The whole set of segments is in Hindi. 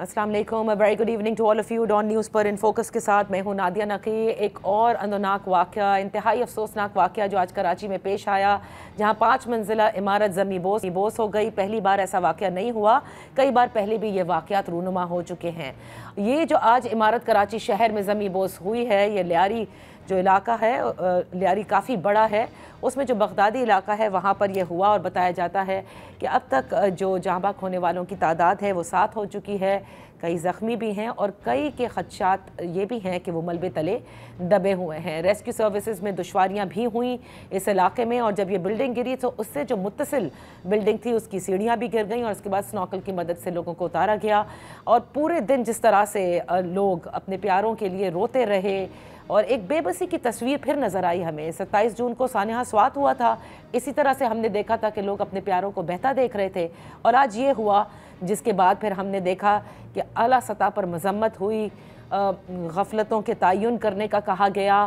अस्सलाम वालेकुम, very good evening to all of you. Dawn News पर इन फोकस के साथ मैं हूं नादिया नकी। एक और अंदरनाक वाक़या, इंतहाई अफसोसनाक वाक़या जो आज कराची में पेश आया, जहां 5 मंजिला इमारत ज़मीन बोस हो गई। पहली बार ऐसा वाक़या नहीं हुआ, कई बार पहले भी ये वाक़यात रूनुमा हो चुके हैं। ये जो आज इमारत कराची शहर में ज़मीन बोस हुई है, ये लियारी जो इलाका है, लियारी काफ़ी बड़ा है, उसमें जो बगदादी इलाका है वहाँ पर यह हुआ। और बताया जाता है कि अब तक जो जहाँ बाक होने वालों की तादाद है वो 7 हो चुकी है, कई ज़ख्मी भी हैं और कई के खदशात ये भी हैं कि वो मलबे तले दबे हुए हैं। रेस्क्यू सर्विसेज में दुश्वारियाँ भी हुई इस इलाके में, और जब ये बिल्डिंग गिरी तो उससे जो मुत्तसिल बिल्डिंग थी उसकी सीढ़ियाँ भी गिर गईं और उसके बाद स्नॉकल की मदद से लोगों को उतारा गया। और पूरे दिन जिस तरह से लोग अपने प्यारों के लिए रोते रहे और एक बेबसी की तस्वीर फिर नज़र आई हमें। 27 जून को सानहा स्वात हुआ था, इसी तरह से हमने देखा था कि लोग अपने प्यारों को बहता देख रहे थे, और आज ये हुआ जिसके बाद फिर हमने देखा कि आला सतह पर मजम्मत हुई, गफलतों के तयन करने का कहा गया,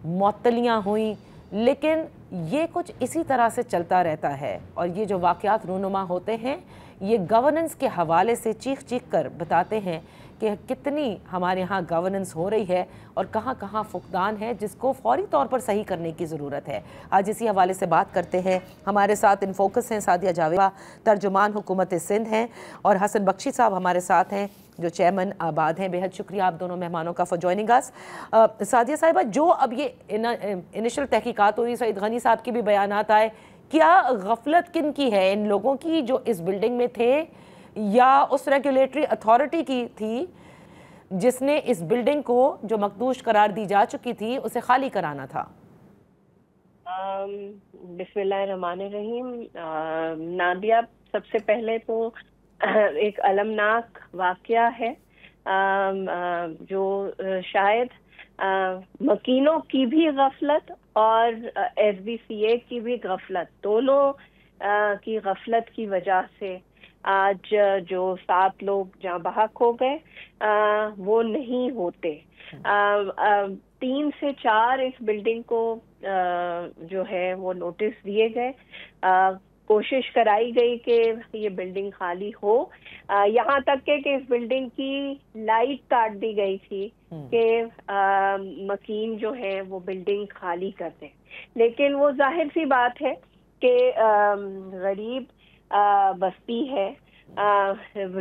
मअतलियाँ हुई। लेकिन ये कुछ इसी तरह से चलता रहता है, और ये जो वाक़यात रूनुमा होते हैं ये गवर्नेंस के हवाले से चीख चीख कर बताते हैं कि कितनी हमारे यहाँ गवर्नेंस हो रही है और कहाँ कहाँ फुकदान है, जिसको फौरी तौर पर सही करने की ज़रूरत है। आज इसी हवाले से बात करते हैं। हमारे साथ इन फोकस हैं सादिया जावेद, तर्जुमान हुकूमत सिंध हैं, और हसन बख्शी साहब हमारे साथ हैं जो चेयरमैन आबाद हैं। बेहद शुक्रिया आप दोनों मेहमानों का फॉर जॉइनिंग अस। सादिया साहिबा, जो अब ये इनिशियल तहकीकात हुई, सईद गनी साहब के भी बयानात आए, क्या गफलत किन की है, इन लोगों की जो इस बिल्डिंग में थे या उस रेगुलेटरी अथॉरिटी की थी जिसने इस बिल्डिंग को जो मकदूश करार दी जा चुकी थी उसे खाली कराना था? बिस्मिल्लाहिर्रहमानिर्रहीम। नादिया, सबसे पहले तो एक अलमनाक वाक़या है जो शायद मकीनों की भी गफलत और SBCA की भी गफलत, दोनों की गफलत की वजह से आज जो 7 लोग जहाँ बहक हो गए वो नहीं होते। 3 से 4 इस बिल्डिंग को जो है वो नोटिस दिए गए, कोशिश कराई गई कि ये बिल्डिंग खाली हो, यहाँ तक के कि इस बिल्डिंग की लाइट काट दी गई थी कि मकीन जो है वो बिल्डिंग खाली कर दें। लेकिन वो जाहिर सी बात है कि गरीब बस्ती है,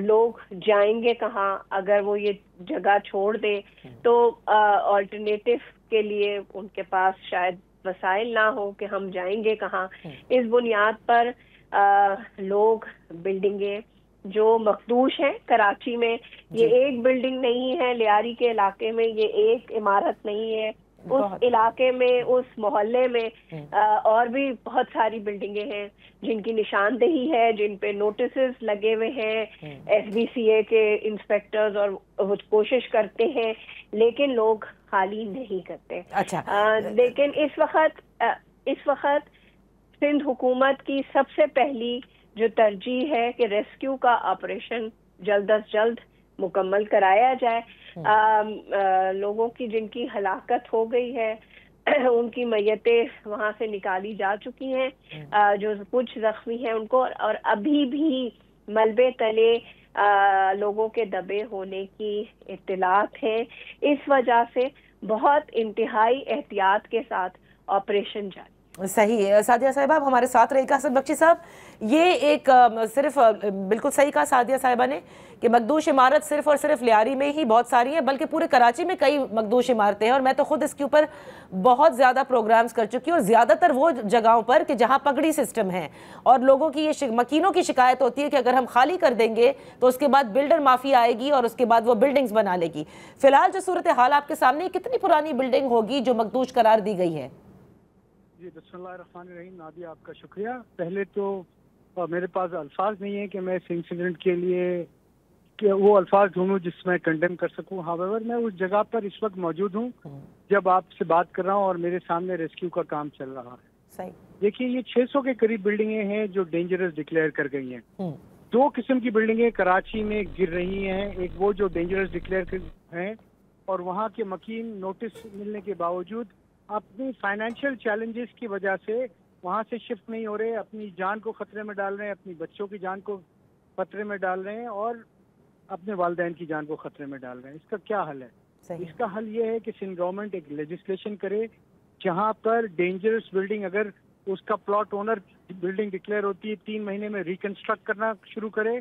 लोग जाएंगे कहाँ अगर वो ये जगह छोड़ दे, तो ऑल्टरनेटिव के लिए उनके पास शायद वसाइल ना हो कि हम जाएंगे कहाँ। इस बुनियाद पर लोग बिल्डिंगे जो मखदूश हैं कराची में, ये एक बिल्डिंग नहीं है, लियारी के इलाके में ये एक इमारत नहीं है, उस इलाके में, उस मोहल्ले में और भी बहुत सारी बिल्डिंगें हैं जिनकी निशानदेही है, जिन पे नोटिसेस लगे हुए हैं। SBCA के इंस्पेक्टर्स और वो कोशिश करते हैं लेकिन लोग खाली नहीं करते। अच्छा, लेकिन इस वक्त सिंध हुकूमत की सबसे पहली जो तरजीह है कि रेस्क्यू का ऑपरेशन जल्द अज जल्द मुकम्मल कराया जाए। लोगों की जिनकी हलाकत हो गई है उनकी मैयतें वहां से निकाली जा चुकी हैं, जो कुछ जख्मी हैं उनको, और अभी भी मलबे तले लोगों के दबे होने की इत्तलात है। इस वजह से बहुत इंतहाई एहतियात के साथ ऑपरेशन जारी। सही है सादिया साहिबा, आप हमारे साथ रहेगा। हसन बख्शी साहब, ये एक सिर्फ बिल्कुल सही कहा सादिया साहिबा ने कि मकदूश इमारत सिर्फ और सिर्फ लियारी में ही बहुत सारी हैं, बल्कि पूरे कराची में कई मकदूश इमारतें हैं, और मैं तो खुद इसके ऊपर बहुत ज़्यादा प्रोग्राम्स कर चुकी हूँ, और ज़्यादातर वो जगहों पर कि जहाँ पगड़ी सिस्टम है और लोगों की ये मकीनों की शिकायत होती है कि अगर हम खाली कर देंगे तो उसके बाद बिल्डर माफी आएगी और उसके बाद वो बिल्डिंग्स बना लेगी। फिलहाल जो सूरत हाल आपके सामने, कितनी पुरानी बिल्डिंग होगी जो मकदूश करार दी गई है? जी, बिस्मिल्लाहिर्रहमानिर्रहीम। नादिया, आपका शुक्रिया। पहले तो मेरे पास अल्फाज नहीं है कि मैं इस इंसिडेंट के लिए कि वो अल्फाज ढूंढूं जिसमें कंडेम कर सकूं। हावेवर मैं उस जगह पर इस वक्त मौजूद हूं जब आपसे बात कर रहा हूं और मेरे सामने रेस्क्यू का काम चल रहा है। देखिए, ये 600 के करीब बिल्डिंगें हैं जो डेंजरस डिक्लेयर कर गई हैं। 2 किस्म की बिल्डिंगें कराची में गिर रही हैं, एक वो जो डेंजरस डिक्लेयर हैं और वहाँ के मकीन नोटिस मिलने के बावजूद अपनी फाइनेंशियल चैलेंजेस की वजह से वहाँ से शिफ्ट नहीं हो रहे, अपनी जान को खतरे में डाल रहे हैं, अपनी बच्चों की जान को खतरे में डाल रहे हैं, और अपने वालिदैन की जान को खतरे में डाल रहे हैं। इसका क्या हल है? इसका हल ये है कि सिंध गवर्नमेंट एक लेजिस्लेशन करे जहां पर डेंजरस बिल्डिंग, अगर उसका प्लॉट ओनर बिल्डिंग डिक्लेयर होती है, 3 महीने में रिकंस्ट्रक्ट करना शुरू करे,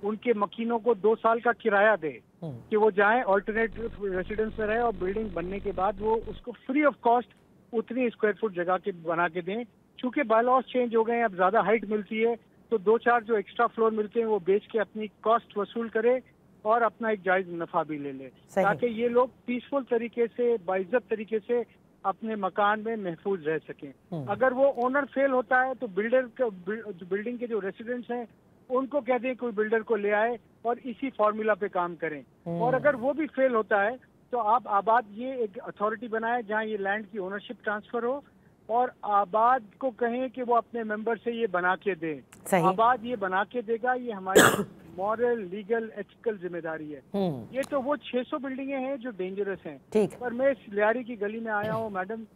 उनके मकीनों को 2 साल का किराया दे कि वो जाएं ऑल्टरनेट रेसिडेंस में रहे और बिल्डिंग बनने के बाद वो उसको फ्री ऑफ कॉस्ट उतनी स्क्वायर फुट जगह के बना के दें। चूंकि बायलॉज चेंज हो गए हैं, अब ज्यादा हाइट मिलती है, तो 2-4 जो एक्स्ट्रा फ्लोर मिलते हैं वो बेच के अपनी कॉस्ट वसूल करे और अपना एक जायज नफा भी ले ले, ताकि ये लोग पीसफुल तरीके से, बाइज्जत तरीके से अपने मकान में महफूज रह सकें। अगर वो ओनर फेल होता है तो बिल्डिंग के जो रेसिडेंट्स हैं उनको कह दें कोई बिल्डर को ले आए और इसी फॉर्मूला पे काम करें। और अगर वो भी फेल होता है तो आप आबाद ये एक अथॉरिटी बनाए जहां ये लैंड की ओनरशिप ट्रांसफर हो और आबाद को कहें कि वो अपने मेंबर से ये बना के दे। आबाद ये बना के देगा, ये हमारी मॉरल, लीगल, एथिकल जिम्मेदारी है। ये तो वो 600 बिल्डिंगें हैं जो डेंजरस हैं। पर मैं इस लियारी की गली में आया हूँ मैडम,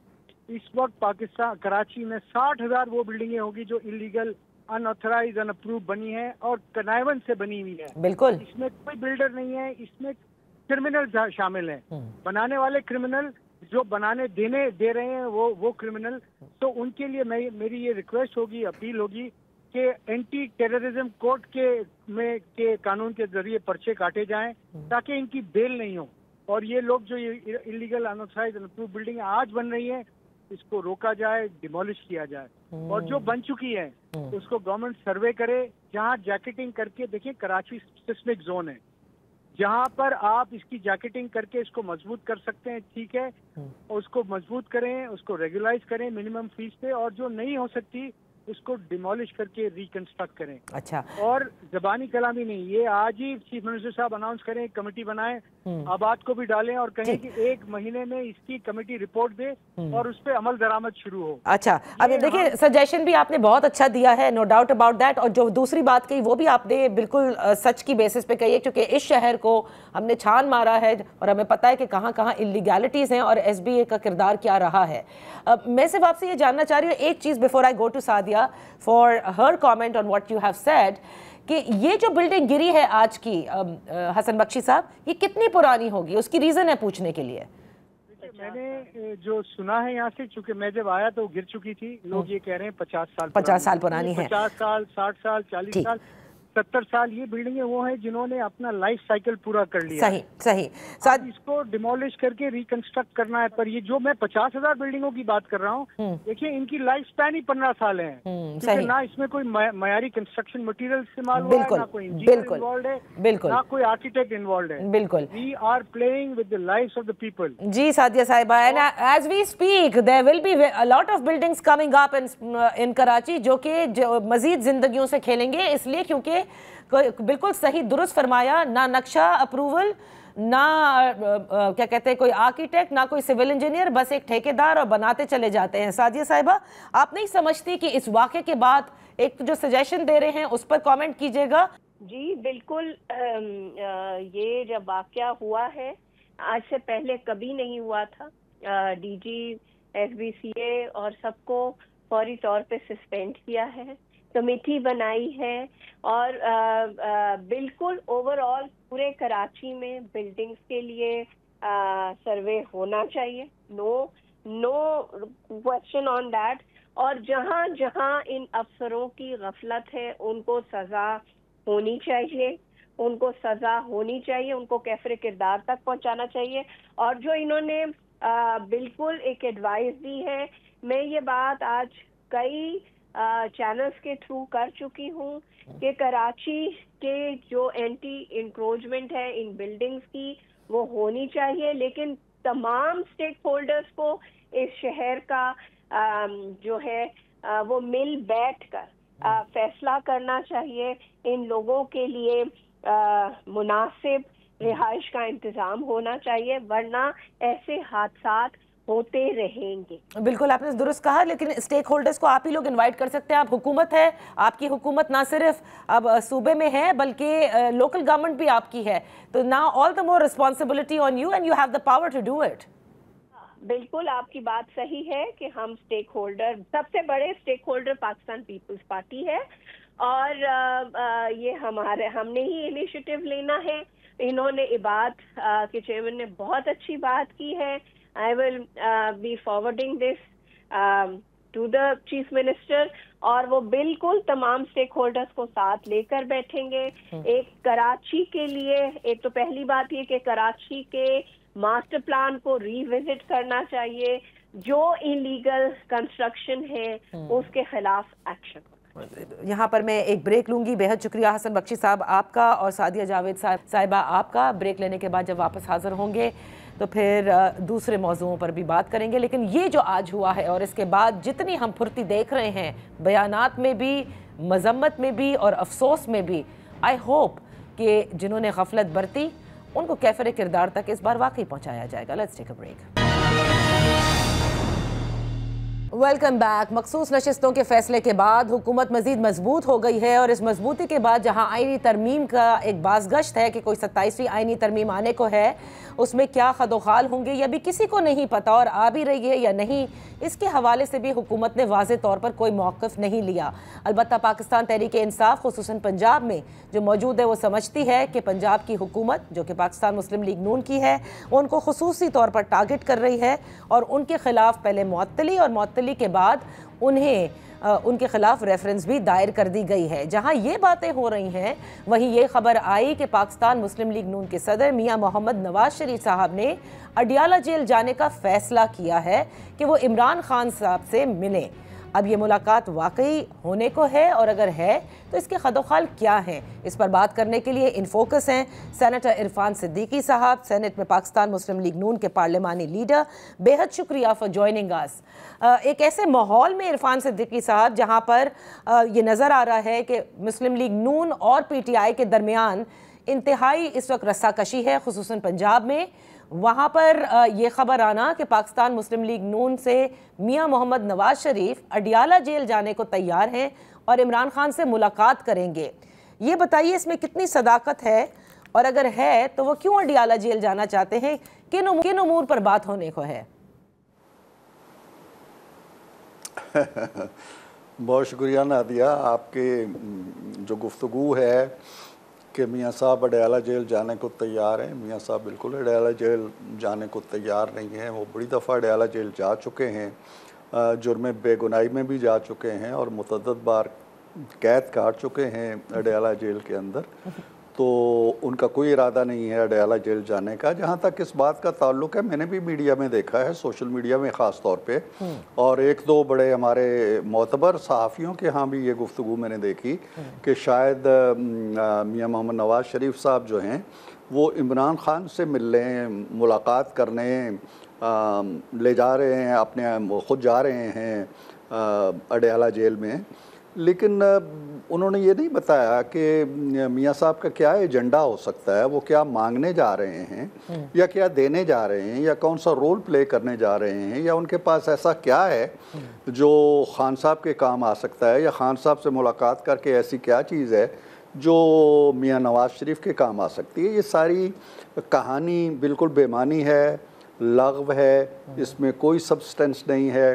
इस वक्त पाकिस्तान कराची में 60,000 वो बिल्डिंगें होगी जो इलीगल, अनऑथराइज, अनअप्रूव बनी है और कनायवन से बनी हुई है। बिल्कुल, इसमें कोई बिल्डर नहीं है, इसमें क्रिमिनल शामिल हैं। बनाने वाले क्रिमिनल, जो बनाने दे रहे हैं वो क्रिमिनल। तो उनके लिए मेरी ये रिक्वेस्ट होगी, अपील होगी कि एंटी टेररिज्म कोर्ट के कानून के जरिए पर्चे काटे जाएं ताकि इनकी बेल नहीं हो और ये लोग जो ये इलीगल, अनऑथराइज्ड, अनअप्रूव बिल्डिंग आज बन रही है इसको रोका जाए, डिमोलिश किया जाए। और जो बन चुकी है उसको गवर्नमेंट सर्वे करे, जहां जैकेटिंग करके, देखिए कराची सिस्मिक जोन है, जहां पर आप इसकी जैकेटिंग करके इसको मजबूत कर सकते हैं, ठीक है, उसको मजबूत करें, उसको रेगुलाइज करें मिनिमम फीस पे, और जो नहीं हो सकती उसको डिमोलिश करके रिकंस्ट्रक्ट करें। अच्छा, और जबानी कलामी नहीं, ये आज ही चीफ मिनिस्टर साहब अनाउंस करें, कमेटी बनाएं, आबाद को भी डालें और कहें कि 1 महीने में इसकी कमेटी रिपोर्ट दे और उस पर अमल दरामद शुरू हो। अच्छा, अब देखिए सजेशन भी आपने बहुत अच्छा दिया है, नो डाउट अबाउट दैट। और जो दूसरी बात कही वो भी आपने बिल्कुल सच की बेसिस पे कही है, क्योंकि इस शहर को हमने छान मारा है और हमें पता है कि कहाँ कहाँ इलीगैलिटीज हैं और SBA का किरदार क्या रहा है। मैं सिर्फ आपसे ये जानना चाह रही हूँ एक चीज़ before I go to Sadia for her comment on what you have said, कि ये जो बिल्डिंग गिरी है आज की हसन बख्शी साहब, ये कितनी पुरानी होगी? उसकी रीजन है पूछने के लिए। मैंने जो सुना है यहाँ से, चूंकि मैं जब आया तो गिर चुकी थी, लोग ये कह रहे हैं 50 साल पुरानी है। 50 साल, 60 साल, 40 साल, 70 साल, ये बिल्डिंगें वो हैं जिन्होंने अपना लाइफ साइकिल पूरा कर लिया। सही। इसको डिमोलिश करके रिकंस्ट्रक्ट करना है। पर ये जो मैं 50,000 बिल्डिंगों की बात कर रहा हूँ, देखिए इनकी लाइफ स्पैन ही 15 साल है, क्योंकि ना इसमें कोई मयारी कंस्ट्रक्शन मटेरियल इस्तेमाल हुआ है, ना कोई इंजीनियर इन्वॉल्व है, ना कोई आर्किटेक्ट इन्वॉल्व है। बिल्कुल, we are playing with the lives of the people. जी सादिया साहिबा, and as we speak there will be a lot of buildings coming up in Karachi जो कि मजीद जिंदगियों से खेलेंगे, इसलिए क्योंकि बिल्कुल सही दुरुस्त फरमाया, ना नक्शा अप्रूवल, ना क्या कहते हैं कोई आर्किटेक्ट, ना कोई सिविल इंजीनियर, बस एक ठेकेदार और बनाते चले जाते हैं। सादिया साहिबा, आप नहीं समझती कि इस वाक़े के बाद एक जो सजेशन दे रहे हैं उस पर कमेंट कीजिएगा? जी बिल्कुल, ये जब वाक़या हुआ है आज से पहले कभी नहीं हुआ था। DG SBCA और सबको फौरी तौर पे सस्पेंड किया है, कमेटी बनाई है और बिल्कुल ओवरऑल पूरे कराची में बिल्डिंग्स के लिए सर्वे होना चाहिए, नो क्वेश्चन ऑन दैट। और जहां जहां इन अफसरों की गफलत है उनको सजा होनी चाहिए, उनको कैफरे किरदार तक पहुंचाना चाहिए। और जो इन्होंने बिल्कुल एक एडवाइस दी है, मैं ये बात आज कई चैनल्स के थ्रू कर चुकी हूँ कि कराची के जो एंटी इंक्रोचमेंट है इन बिल्डिंग्स की वो होनी चाहिए, लेकिन तमाम स्टेक होल्डर्स को इस शहर का जो है वो मिल बैठकर फैसला करना चाहिए। इन लोगों के लिए मुनासिब रिहाइश का इंतजाम होना चाहिए, वरना ऐसे हादसात होते रहेंगे। बिल्कुल, आपने दुरुस्त कहा, लेकिन स्टेक होल्डर्स को आप ही लोग इनवाइट कर सकते हैं। आप हुकूमत है, आपकी हुकूमत ना सिर्फ अब सूबे में है बल्कि लोकल गवर्नमेंट भी आपकी है, तो ना all the more responsibility on you and you have the power to do it. बिल्कुल आपकी बात सही है कि हम स्टेक होल्डर, सबसे बड़े stake holder Pakistan People's Party है और ये हमने ही इनिशिएटिव लेना है। इन्होंने इबाद के चेयरमैन ने बहुत अच्छी बात की है। I will be forwarding this to the chief minister, और वो बिल्कुल तमाम स्टेक होल्डर्स को साथ लेकर बैठेंगे। एक कराची के लिए, एक तो पहली बात ये कि कराची के मास्टर प्लान को रिविजिट करना चाहिए, जो इलीगल कंस्ट्रक्शन है उसके खिलाफ एक्शन। यहाँ पर मैं एक ब्रेक लूंगी। बेहद शुक्रिया हसन बख्शी साहब आपका और सादिया जावेद साहिबा आपका। ब्रेक लेने के बाद जब वापस हाजिर होंगे तो फिर दूसरे मौजूओं पर भी बात करेंगे। लेकिन ये जो आज हुआ है और इसके बाद जितनी हम फुर्ती देख रहे हैं बयानात में भी, मजम्मत में भी और अफसोस में भी, आई होप कि जिन्होंने गफलत बरती उनको कैफरे किरदार तक इस बार वाकई पहुँचाया जाएगा। Let's take a break. Welcome back. मखसूस नशिस्तों के फैसले के बाद हुकूमत मजीद मजबूत हो गई है और इस मजबूती के बाद जहां आईनी तरमीम का एक बाज़गश्त है कि कोई 27वीं आईनी तरमीम आने को है, उसमें क्या खदोखाल होंगे यह भी किसी को नहीं पता और आ भी रही है या नहीं, इसके हवाले से भी हुकूमत ने वाज़े तौर पर कोई मौक़िफ़ नहीं लिया। अलबत्ता पाकिस्तान तहरीक इंसाफ खुसूसन पंजाब में जो मौजूद है वो समझती है कि पंजाब की हुकूमत जो कि पाकिस्तान मुस्लिम लीग नून की है वो उनको खुसूसी तौर पर टारगेट कर रही है और उनके खिलाफ पहले मुअत्तली और मुअत्तली के बाद उन्हें उनके खिलाफ रेफरेंस भी दायर कर दी गई है। जहां ये बातें हो रही हैं वहीं ये खबर आई कि पाकिस्तान मुस्लिम लीग नून के सदर मियां मोहम्मद नवाज शरीफ साहब ने अडियाला जेल जाने का फैसला किया है कि वो इमरान खान साहब से मिलें। अब ये मुलाकात वाकई होने को है और अगर है तो इसके खदोखाल क्या हैं, इस पर बात करने के लिए इन फोकस हैं सेनेटर इरफान सिद्दीकी साहब, सेनेट में पाकिस्तान मुस्लिम लीग नून के पार्लिमानी लीडर। बेहद शुक्रिया फॉर जॉइनिंग अस। एक ऐसे माहौल में इरफान सिद्दीकी साहब जहां पर ये नज़र आ रहा है कि मुस्लिम लीग नून और PTI के दरमियान इंतहाई इस वक्त रस्साकशी है खुसूसन पंजाब में, वहाँ पर ये खबर आना कि पाकिस्तान मुस्लिम लीग नून से मियां मोहम्मद नवाज शरीफ अडियाला जेल जाने को तैयार हैं और इमरान खान से मुलाकात करेंगे, ये बताइए इसमें कितनी सदाकत है और अगर है तो वो क्यों अडियाला जेल जाना चाहते हैं, किन उमूर पर बात होने को है? बहुत शुक्रिया नादिया, आपके जो गुफ्तगू है कि मियाँ साहब अडियाला जेल जाने को तैयार हैं। मियाँ साहब बिल्कुल अडियाला जेल जाने को तैयार नहीं हैं। वो बड़ी दफ़ा अडियाला जेल जा चुके हैं, जुर्म बेगुनाही में भी जा चुके हैं और मुतअद्दिद बार कैद काट चुके हैं अडियाला जेल के अंदर। तो उनका कोई इरादा नहीं है अडियाला जेल जाने का। जहाँ तक इस बात का ताल्लुक़ है, मैंने भी मीडिया में देखा है, सोशल मीडिया में ख़ास तौर पे, और एक दो बड़े हमारे मोतबर सहाफ़ियों के यहाँ भी ये गुफ्तगू मैंने देखी कि शायद मियाँ मोहम्मद नवाज शरीफ साहब जो हैं वो इमरान खान से मिलने, मुलाकात करने ले जा रहे हैं, अपने ख़ुद जा रहे हैं अडियाला जेल में। लेकिन उन्होंने ये नहीं बताया कि मियाँ साहब का क्या एजेंडा हो सकता है, वो क्या मांगने जा रहे हैं या क्या देने जा रहे हैं या कौन सा रोल प्ले करने जा रहे हैं, या उनके पास ऐसा क्या है जो खान साहब के काम आ सकता है, या खान साहब से मुलाकात करके ऐसी क्या चीज़ है जो मियाँ नवाज शरीफ के काम आ सकती है। ये सारी कहानी बिल्कुल बेमानी है, लग़्व है, इसमें कोई सब्सटेंस नहीं है।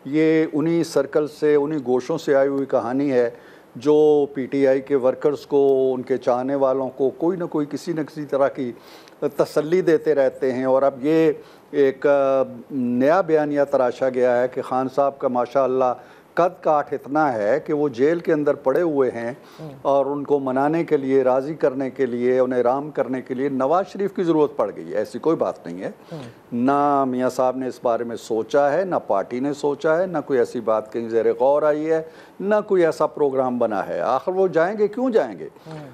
ये उन्हीं सर्कल से, उन्हीं गोशों से आई हुई कहानी है जो PTI के वर्कर्स को, उनके चाहने वालों को कोई ना कोई किसी न किसी तरह की तसल्ली देते रहते हैं। और अब ये एक नया बयानिया तराशा गया है कि खान साहब का माशाअल्लाह कद काठ इतना है कि वो जेल के अंदर पड़े हुए हैं और उनको मनाने के लिए, राज़ी करने के लिए, उन्हें राम करने के लिए नवाज शरीफ की ज़रूरत पड़ गई है। ऐसी कोई बात नहीं है। ना मियाँ साहब ने इस बारे में सोचा है, ना पार्टी ने सोचा है, ना कोई ऐसी बात कहीं ज़ेर गौर आई है, ना कोई ऐसा प्रोग्राम बना है। आखिर वो जाएंगे क्यों जाएंगे?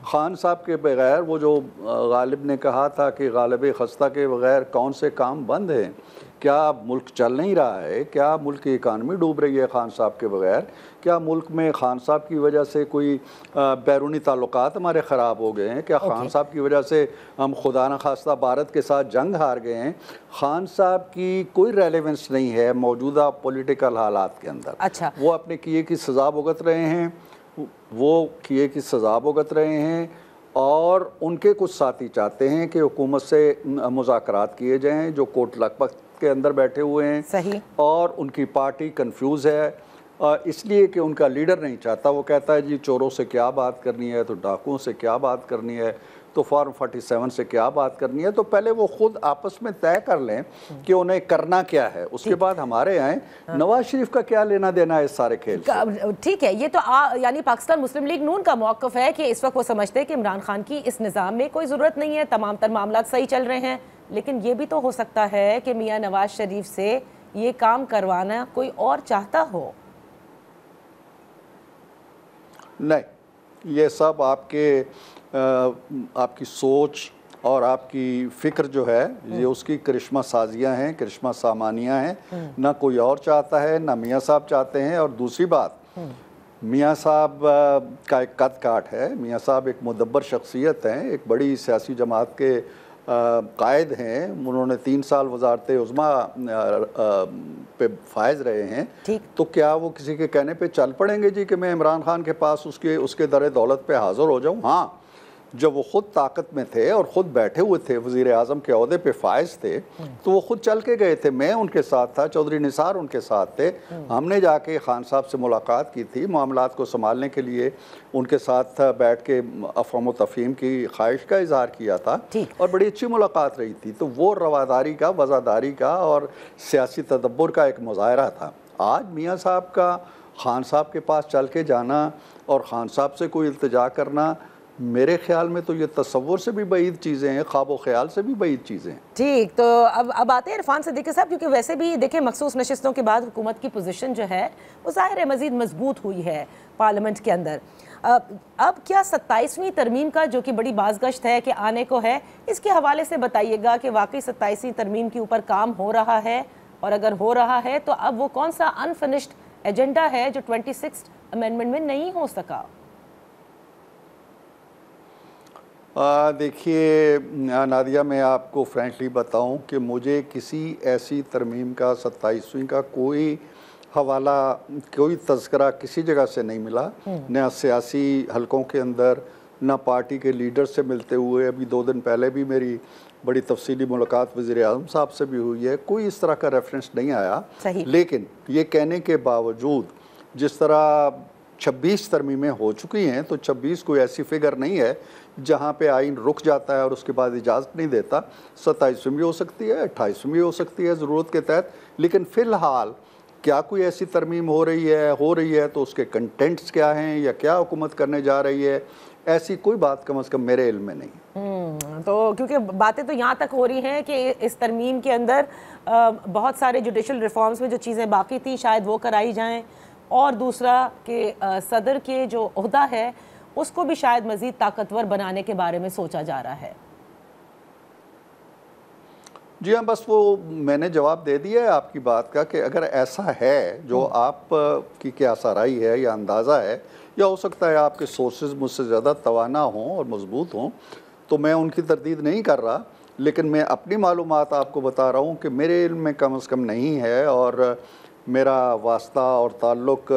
खान साहब के बगैर, वो जो गालिब ने कहा था कि गालिब खस्ता के बगैर कौन से काम बंद हैं, क्या मुल्क चल नहीं रहा है? क्या मुल्क की इकानमी डूब रही है खान साहब के बगैर? क्या मुल्क में खान साहब की वजह से कोई बैरूनी ताल्लुकात हमारे ख़राब हो गए हैं? क्या खान साहब की वजह से हम खुदा न खास्ता भारत के साथ जंग हार गए हैं? खान साहब की कोई रेलेवेंस नहीं है मौजूदा पॉलिटिकल हालात के अंदर। अच्छा, वो अपने किए की सज़ा भुगत रहे हैं, वो किए की सज़ा भुगत रहे हैं और उनके कुछ साथी चाहते हैं कि हुकूमत से मुज़ाकरात किए जाएँ जो कोट लखपत के अंदर बैठे हुए हैं। सही। और उनकी पार्टी कंफ्यूज है। इसलिए कि उनका लीडर नहीं चाहता। वो कहता है जी चोरों से क्या बात करनी है, तो डाकुओं से क्या बात करनी है, तो फॉर्म 47 से क्या बात करनी है। तो पहले वो खुद आपस में तय कर लें कि उन्हें करना क्या है, उसके बाद हमारे आए। नवाज शरीफ का क्या लेना देना है इस सारे खेल से? ठीक है, ये तो यानी पाकिस्तान मुस्लिम लीग नून का मौक़िफ़ है कि इस वक्त वो समझते हैं कि इमरान खान की इस निज़ाम में कोई ज़रूरत नहीं है, तमाम तर मामला सही चल रहे हैं। लेकिन ये भी तो हो सकता है कि मियाँ नवाज शरीफ से ये काम करवाना कोई और चाहता हो। नहीं, ये सब आपकी सोच और आपकी फ़िक्र जो है ये उसकी करिश्मा साजियाँ हैं, करिश्मा सामानियाँ हैं। ना कोई और चाहता है, ना मियाँ साहब चाहते हैं। और दूसरी बात, मियाँ साहब का एक कद काट है। मियाँ साहब एक मुदब्बर शख्सियत हैं, एक बड़ी सियासी जमात के कायद हैं। उन्होंने 3 साल वज़ारत उज़्मा पे फायज रहे हैं। तो क्या वो किसी के कहने पे चल पड़ेंगे जी कि मैं इमरान खान के पास उसके दर दौलत पे हाज़िर हो जाऊँ? हाँ, जब वो खुद ताकत में थे और ख़ुद बैठे हुए थे, वज़ीर आज़म के ओहदे पे फायज थे, तो वो खुद चल के गए थे। मैं उनके साथ था, चौधरी निसार उनके साथ थे। हमने जाके खान साहब से मुलाकात की थी, मामलात को संभालने के लिए उनके साथ बैठ के अफ़हम तफ़हीम की ख्वाहिश का इजहार किया था और बड़ी अच्छी मुलाकात रही थी। तो वो रवादारी का, वज़ादारी का और सियासी तदब्बुर का एक मुज़ाहरा था। आज मियाँ साहब का खान साहब के पास चल के जाना और खान साहब से कोई इल्तिजा करना, मेरे ख्याल में तो ये तसव्वुर से भी बईद चीज़ें हैं, ख्वाब ख्याल से भी बईद चीज़ें हैं। ठीक, तो अब आते हैं इरफान सिद्दीकी साहब, क्योंकि वैसे भी देखिए मखसूस नशिस्तों के बाद हुकूमत की पोजीशन जो है वो ज़ाहिर है मज़ीद मजबूत हुई है पार्लियामेंट के अंदर। अब क्या 27वीं तरमीम का, जो कि बड़ी बाज़गश्त है कि आने को है, इसके हवाले से बताइएगा कि वाकई 27वीं तरमीम के ऊपर काम हो रहा है, और अगर हो रहा है तो अब वो कौन सा अनफिनिश्ड एजेंडा है जो 26th अमेंडमेंट में नहीं हो सका? देखिए नादिया, मैं आपको फ्रेंकली बताऊं कि मुझे किसी ऐसी तरमीम का 27वीं का कोई हवाला, कोई तज़किरा किसी जगह से नहीं मिला, न सियासी हलकों के अंदर, न पार्टी के लीडर से मिलते हुए। अभी 2 दिन पहले भी मेरी बड़ी तफसीली मुलाकात वज़ीर आज़म साहब से भी हुई है, कोई इस तरह का रेफरेंस नहीं आया। लेकिन ये कहने के बावजूद जिस तरह 26 तरमीमें हो चुकी हैं, तो 26 कोई ऐसी फिगर नहीं है जहाँ पे आइन रुक जाता है और उसके बाद इजाज़त नहीं देता। 27वीं भी हो सकती है, 28वीं भी हो सकती है ज़रूरत के तहत। लेकिन फ़िलहाल क्या कोई ऐसी तरमीम हो रही है तो उसके कंटेंट्स क्या हैं या क्या हुकूमत करने जा रही है, ऐसी कोई बात कम से कम मेरे इल्म में नहीं। तो क्योंकि बातें तो यहाँ तक हो रही हैं कि इस तरमीम के अंदर बहुत सारे जुडिशल रिफॉर्म्स में जो चीज़ें बाकी थी शायद वो कराई जाएँ, और दूसरा कि सदर के जो ओहदा है उसको भी शायद मज़ीद ताकतवर बनाने के बारे में सोचा जा रहा है। जी हाँ, बस वो मैंने जवाब दे दिया है आपकी बात का कि अगर ऐसा है जो आप की क्या सराई है या अंदाज़ा है, या हो सकता है आपके सोर्सेज मुझसे ज़्यादा तवाना हों और मजबूत हों, तो मैं उनकी तरदीद नहीं कर रहा। लेकिन मैं अपनी मालूमात आपको बता रहा हूँ कि मेरे इल्म में कम से कम नहीं है, और मेरा वास्ता और ताल्लुक़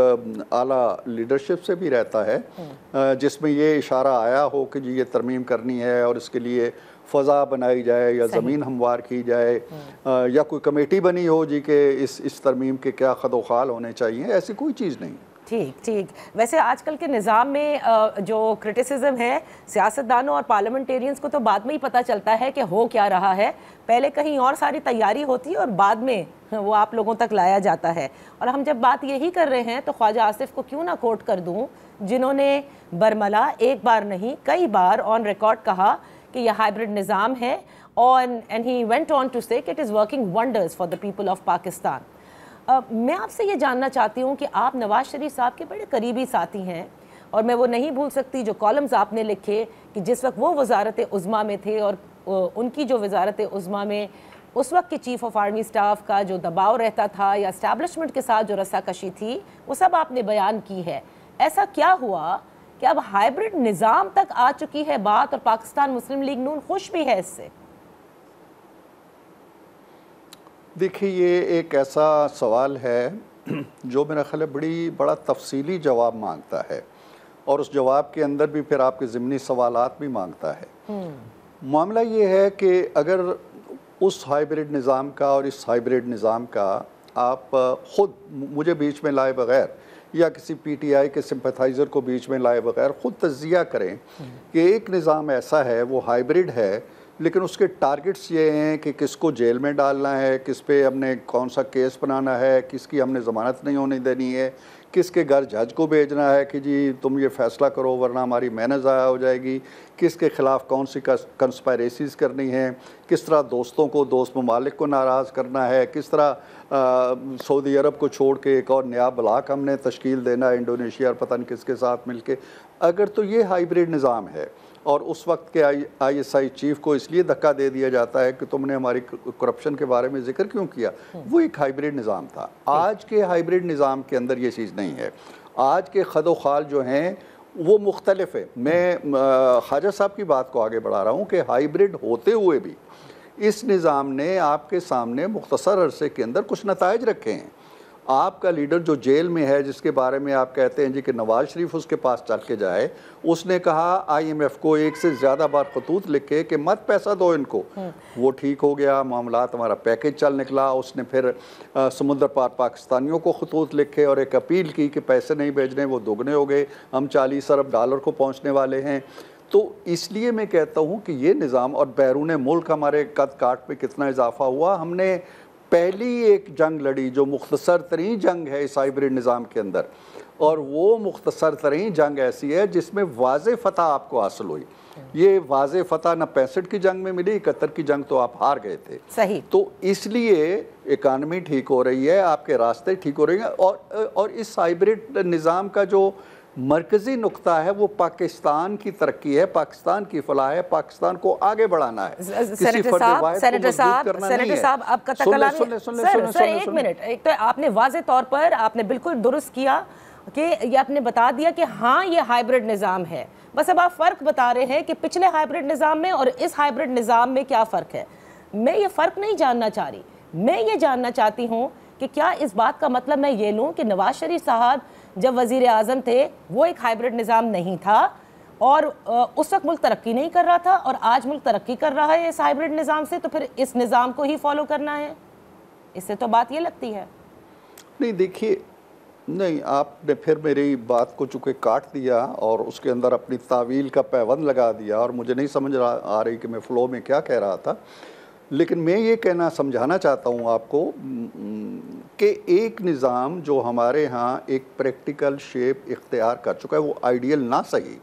आला लीडरशिप से भी रहता है जिसमें ये इशारा आया हो कि जी ये तरमीम करनी है और इसके लिए फ़ज़ा बनाई जाए या ज़मीन हमवार की जाए, या कोई कमेटी बनी हो जी कि इस तरमीम के क्या खदोखाल होने चाहिए। ऐसी कोई चीज़ नहीं। ठीक। वैसे आजकल के निज़ाम में जो क्रिटिसिज्म है सियासतदानों और पार्लियामेंटेरियंस को तो बाद में ही पता चलता है कि हो क्या रहा है। पहले कहीं और सारी तैयारी होती है और बाद में वो आप लोगों तक लाया जाता है। और हम जब बात यही कर रहे हैं तो ख्वाजा आसिफ को क्यों ना कोट कर दूं, जिन्होंने बरमला एक बार नहीं कई बार ऑन रिकॉर्ड कहा कि यह हाइब्रिड निज़ाम है, और and he went on to say it is working wonders for the people of Pakistan. मैं आपसे ये जानना चाहती हूँ कि आप नवाज शरीफ साहब के बड़े करीबी साथी हैं, और मैं वो नहीं भूल सकती जो कॉलम्स आपने लिखे कि जिस वक्त वो वज़ारत उज़्मा में थे और उनकी जो वज़ारत उज़्मा में उस वक्त के चीफ़ ऑफ आर्मी स्टाफ का जो दबाव रहता था या इस्टेब्लिशमेंट के साथ जो रस्साकशी थी, वो सब आपने बयान की है। ऐसा क्या हुआ कि अब हाइब्रिड निज़ाम तक आ चुकी है बात, और पाकिस्तान मुस्लिम लीग नून खुश भी है इससे? देखिए, ये एक ऐसा सवाल है जो मेरा ख्याल है बड़ा तफसीली जवाब मांगता है, और उस जवाब के अंदर भी फिर आपके ज़िमनी सवालात भी मांगता है। मामला ये है कि अगर उस हाइब्रिड निज़ाम का और इस हाइब्रिड निज़ाम का आप ख़ुद मुझे बीच में लाए बग़ैर या किसी पीटीआई के सिंपैथाइज़र को बीच में लाए बगैर खुद तज्जिया करें कि एक निज़ाम ऐसा है, वो हाइब्रिड है, लेकिन उसके टारगेट्स ये हैं कि किसको जेल में डालना है, किस पे हमने कौन सा केस बनाना है, किसकी हमने ज़मानत नहीं होने देनी है, किसके घर जज को भेजना है कि जी तुम ये फ़ैसला करो वरना हमारी मेहनत ज़ाया हो जाएगी, किसके ख़िलाफ़ कौन सी कंस्पायरेसीज़ करनी है, किस तरह दोस्तों को, दोस्त ममालिक को नाराज़ करना है, किस तरह सऊदी अरब को छोड़ के एक और नया ब्लॉक हमने तश्कील देना है इंडोनेशिया और पता नहीं किसके साथ मिलके। अगर तो ये हाइब्रिड निज़ाम है और उस वक्त के ISI चीफ को इसलिए धक्का दे दिया जाता है कि तुमने हमारी करप्शन के बारे में जिक्र क्यों किया, वो एक हाइब्रिड निज़ाम था। आज के हाइब्रिड निज़ाम के अंदर ये चीज़ नहीं है। आज के खदोखाल जो हैं वो मुख्तलिफ है। मैं ख्वाजा साहब की बात को आगे बढ़ा रहा हूँ कि हाइब्रिड होते हुए भी इस निज़ाम ने आपके सामने मुख्तसर अरसे के अंदर कुछ नताइज रखे हैं। आपका लीडर जो जेल में है, जिसके बारे में आप कहते हैं जी कि नवाज शरीफ उसके पास चल के जाए, उसने कहा IMF को एक से ज़्यादा बार खतूत लिखे कि मत पैसा दो इनको, वो ठीक हो गया, मामला हमारा पैकेज चल निकला। उसने फिर समुद्र पार पाकिस्तानियों को खतूत लिखे और एक अपील की कि पैसे नहीं भेजने, वो दोगुने हो गए, हम $40 अरब को पहुँचने वाले हैं। तो इसलिए मैं कहता हूँ कि ये निज़ाम और बैरून मुल्क हमारे कद काट पे कितना इजाफा हुआ। हमने पहली एक जंग लड़ी जो मुख्तसर तरीन जंग है इस हाइब्रिड निज़ाम के अंदर, और वो मुख्तसर तरीन जंग ऐसी है जिसमें वाज़े फ़तह आपको हासिल हुई। ये वाज़े फ़तह ना 65 की जंग में मिली, 71 की जंग तो आप हार गए थे। सही। तो इसलिए इकानमी ठीक हो रही है, आपके रास्ते ठीक हो रही हैं, और इस हाइब्रिड निज़ाम का जो मरकज़ी नुक्ता है वो पाकिस्तान की तरक्की है, पाकिस्तान की फलाह है, पाकिस्तान को आगे बढ़ाना है। सेनेटर साहब आपका तकलामी सर एक मिनट। एक तो आपने वाज़े तौर पर आपने बिल्कुल दुरुस्त किया कि ये आपने बता दिया कि हाँ ये हाइब्रिड निज़ाम है, बस अब आप फ़र्क बता रहे हैं कि पिछले हाइब्रिड निज़ाम में और इस हाइब्रिड निज़ाम में क्या फ़र्क है। मैं ये फ़र्क नहीं जानना चाह रही, मैं ये जानना चाहती हूँ कि क्या इस बात का मतलब मैं ये लूँ कि नवाज शरीफ साहब जब वज़ीर आज़म थे वो एक हाइब्रिड निज़ाम नहीं था और उस वक्त मुल्क तरक्की नहीं कर रहा था, और आज मुल्क तरक्की कर रहा है इस हाइब्रिड निज़ाम से, तो फिर इस निज़ाम को ही फॉलो करना है? इससे तो बात ये लगती है। नहीं देखिए, नहीं, आपने फिर मेरी बात को चूँकि काट दिया और उसके अंदर अपनी तावील का पैबंद लगा दिया और मुझे नहीं समझ आ रही कि मैं फ़्लो में क्या कह रहा था। लेकिन मैं ये कहना समझाना चाहता हूँ आपको कि एक निज़ाम जो हमारे यहाँ एक प्रैक्टिकल शेप इख्तियार कर चुका है, वो आइडियल ना सही,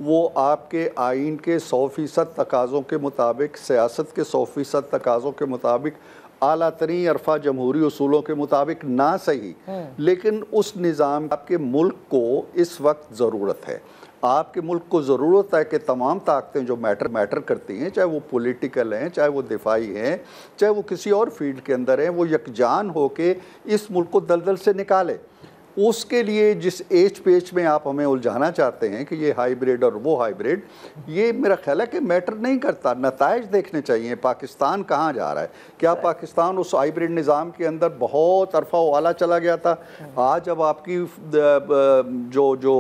वो आपके आइन के 100% तकाज़ों के मुताबिक, सियासत के 100% तकाज़ों के मुताबिक, आला तरीन अरफा जमहूरी उसूलों के मुताबिक ना सही, लेकिन उस निज़ाम आपके मुल्क को इस वक्त ज़रूरत है। आपके मुल्क को ज़रूरत है कि तमाम ताकतें जो मैटर करती हैं, चाहे वो पॉलिटिकल हैं, चाहे वो दिफाई हैं, चाहे वो किसी और फील्ड के अंदर हैं, वो यकजान हो के इस मुल्क को दलदल से निकाले। उसके लिए जिस एज पेच में आप हमें उलझाना चाहते हैं कि ये हाइब्रिड और वो हाइब्रिड, ये मेरा ख्याल है कि मैटर नहीं करता। नताइज देखने चाहिए, पाकिस्तान कहाँ जा रहा है। क्या पाकिस्तान उस हाइब्रिड निज़ाम के अंदर बहुत अरफा वाला चला गया था? आज अब आपकी जो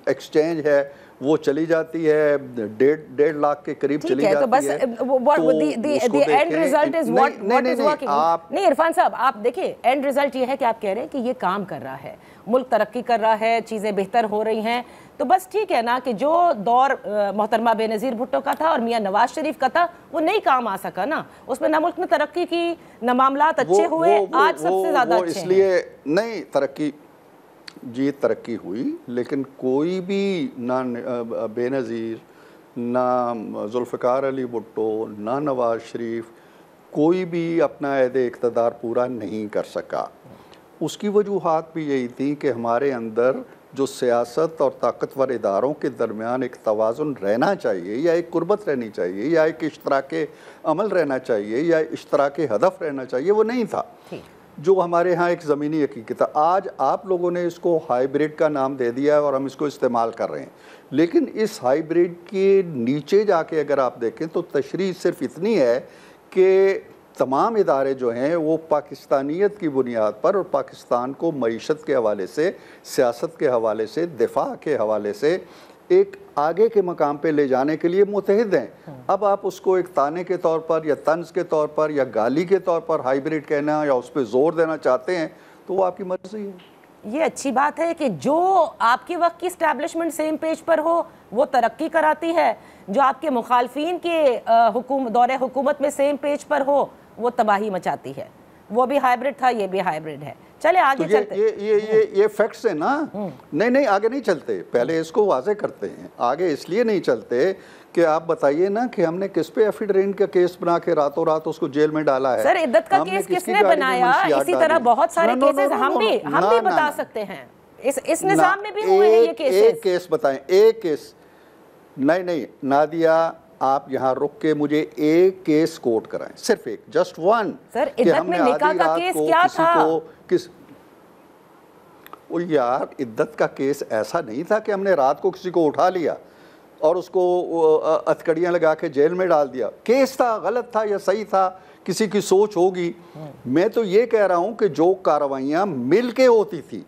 एक्सचेंज है वो चली जाती है 1.5 लाख के करीब चली जाती है। तो बस and result is what is working. नहीं इरफान साहब, आप देखिए, एंड रिजल्ट ये है कि आप कह रहे हैं कि ये काम कर रहा है, मुल्क तरक्की कर रहा है, चीज़ें बेहतर हो रही हैं, तो बस ठीक है ना कि जो दौर मोहतरमा बेनज़ीर भुट्टो का था और मियाँ नवाज शरीफ का था वो नहीं काम आ सका ना, उसमें ना मुल्क ने तरक्की की, ना मामलात अच्छे हुए। आज सबसे ज़्यादा अच्छे इसलिए नहीं तरक्की जी तरक्की हुई, लेकिन कोई भी ना बेनज़ीर, ना जुल्फ़िकार अली भुट्टो, ना नवाज शरीफ, कोई भी अपना अहदे इक़्तिदार पूरा नहीं कर सका। उसकी वजूहात भी यही थी कि हमारे अंदर जो सियासत और ताकतवर इदारों के दरमियान एक तवाज़ुन रहना चाहिए, या एक कुर्बत रहनी चाहिए, या एक इश्तराके अमल रहना चाहिए, या इश्तराके हदफ रहना चाहिए, वो नहीं था, जो हमारे यहाँ एक ज़मीनी हकीकत है। आज आप लोगों ने इसको हाइब्रिड का नाम दे दिया है और हम इसको इस्तेमाल कर रहे हैं, लेकिन इस हाइब्रिड के नीचे जाके अगर आप देखें तो तशरीह सिर्फ इतनी है कि तमाम इदारे जो हैं वो पाकिस्तानियत की बुनियाद पर और पाकिस्तान को मईशत के हवाले से, सियासत के हवाले से, दिफा के हवाले से एक आगे के मकाम पे ले जाने के लिए मुतहिद हैं। अब आप उसको एक ताने के तौर पर या तंज के तौर पर या गाली के तौर पर हाइब्रिड कहना या उस पर जोर देना चाहते हैं तो वो आपकी मर्जी है। ये अच्छी बात है कि जो आपके वक्त की स्टैब्लिशमेंट सेम पेज पर हो वो तरक्की कराती है, जो आपके मुखालफिन के दौरे हुकूमत में सेम पेज पर हो वो तबाही मचाती है। वो भी हाइब्रिड था, ये भी हाइब्रिड है। चले आगे तो चलते। ये फैक्ट्स है ना। नहीं आगे नहीं चलते, पहले इसको वाजे करते हैं। आगे इसलिए नहीं चलते कि आप बताइए ना कि हमने किस पे एफिडेविट का केस बना के रातों रात उसको जेल में डाला है। सर इद्दत का केस किसने बनाया? इसी तरह बहुत सारे केसेस हम भी बता सकते हैं। इस निजाम में भी हुए हैं ये केसेस। एक केस बताएं, एक केस। नहीं नादिया, आप यहाँ रुक के मुझे एक केस कोट कराएं, सिर्फ एक, जस्ट वन। सर इद्दत में निकाह का केस क्या था? वो यार इद्दत का केस ऐसा नहीं था कि हमने रात को किसी को उठा लिया और उसको हथकड़ियाँ लगा के जेल में डाल दिया। केस था, गलत था या सही था, किसी की सोच होगी। मैं तो ये कह रहा हूँ कि जो कार्रवाइयाँ मिल के होती थी,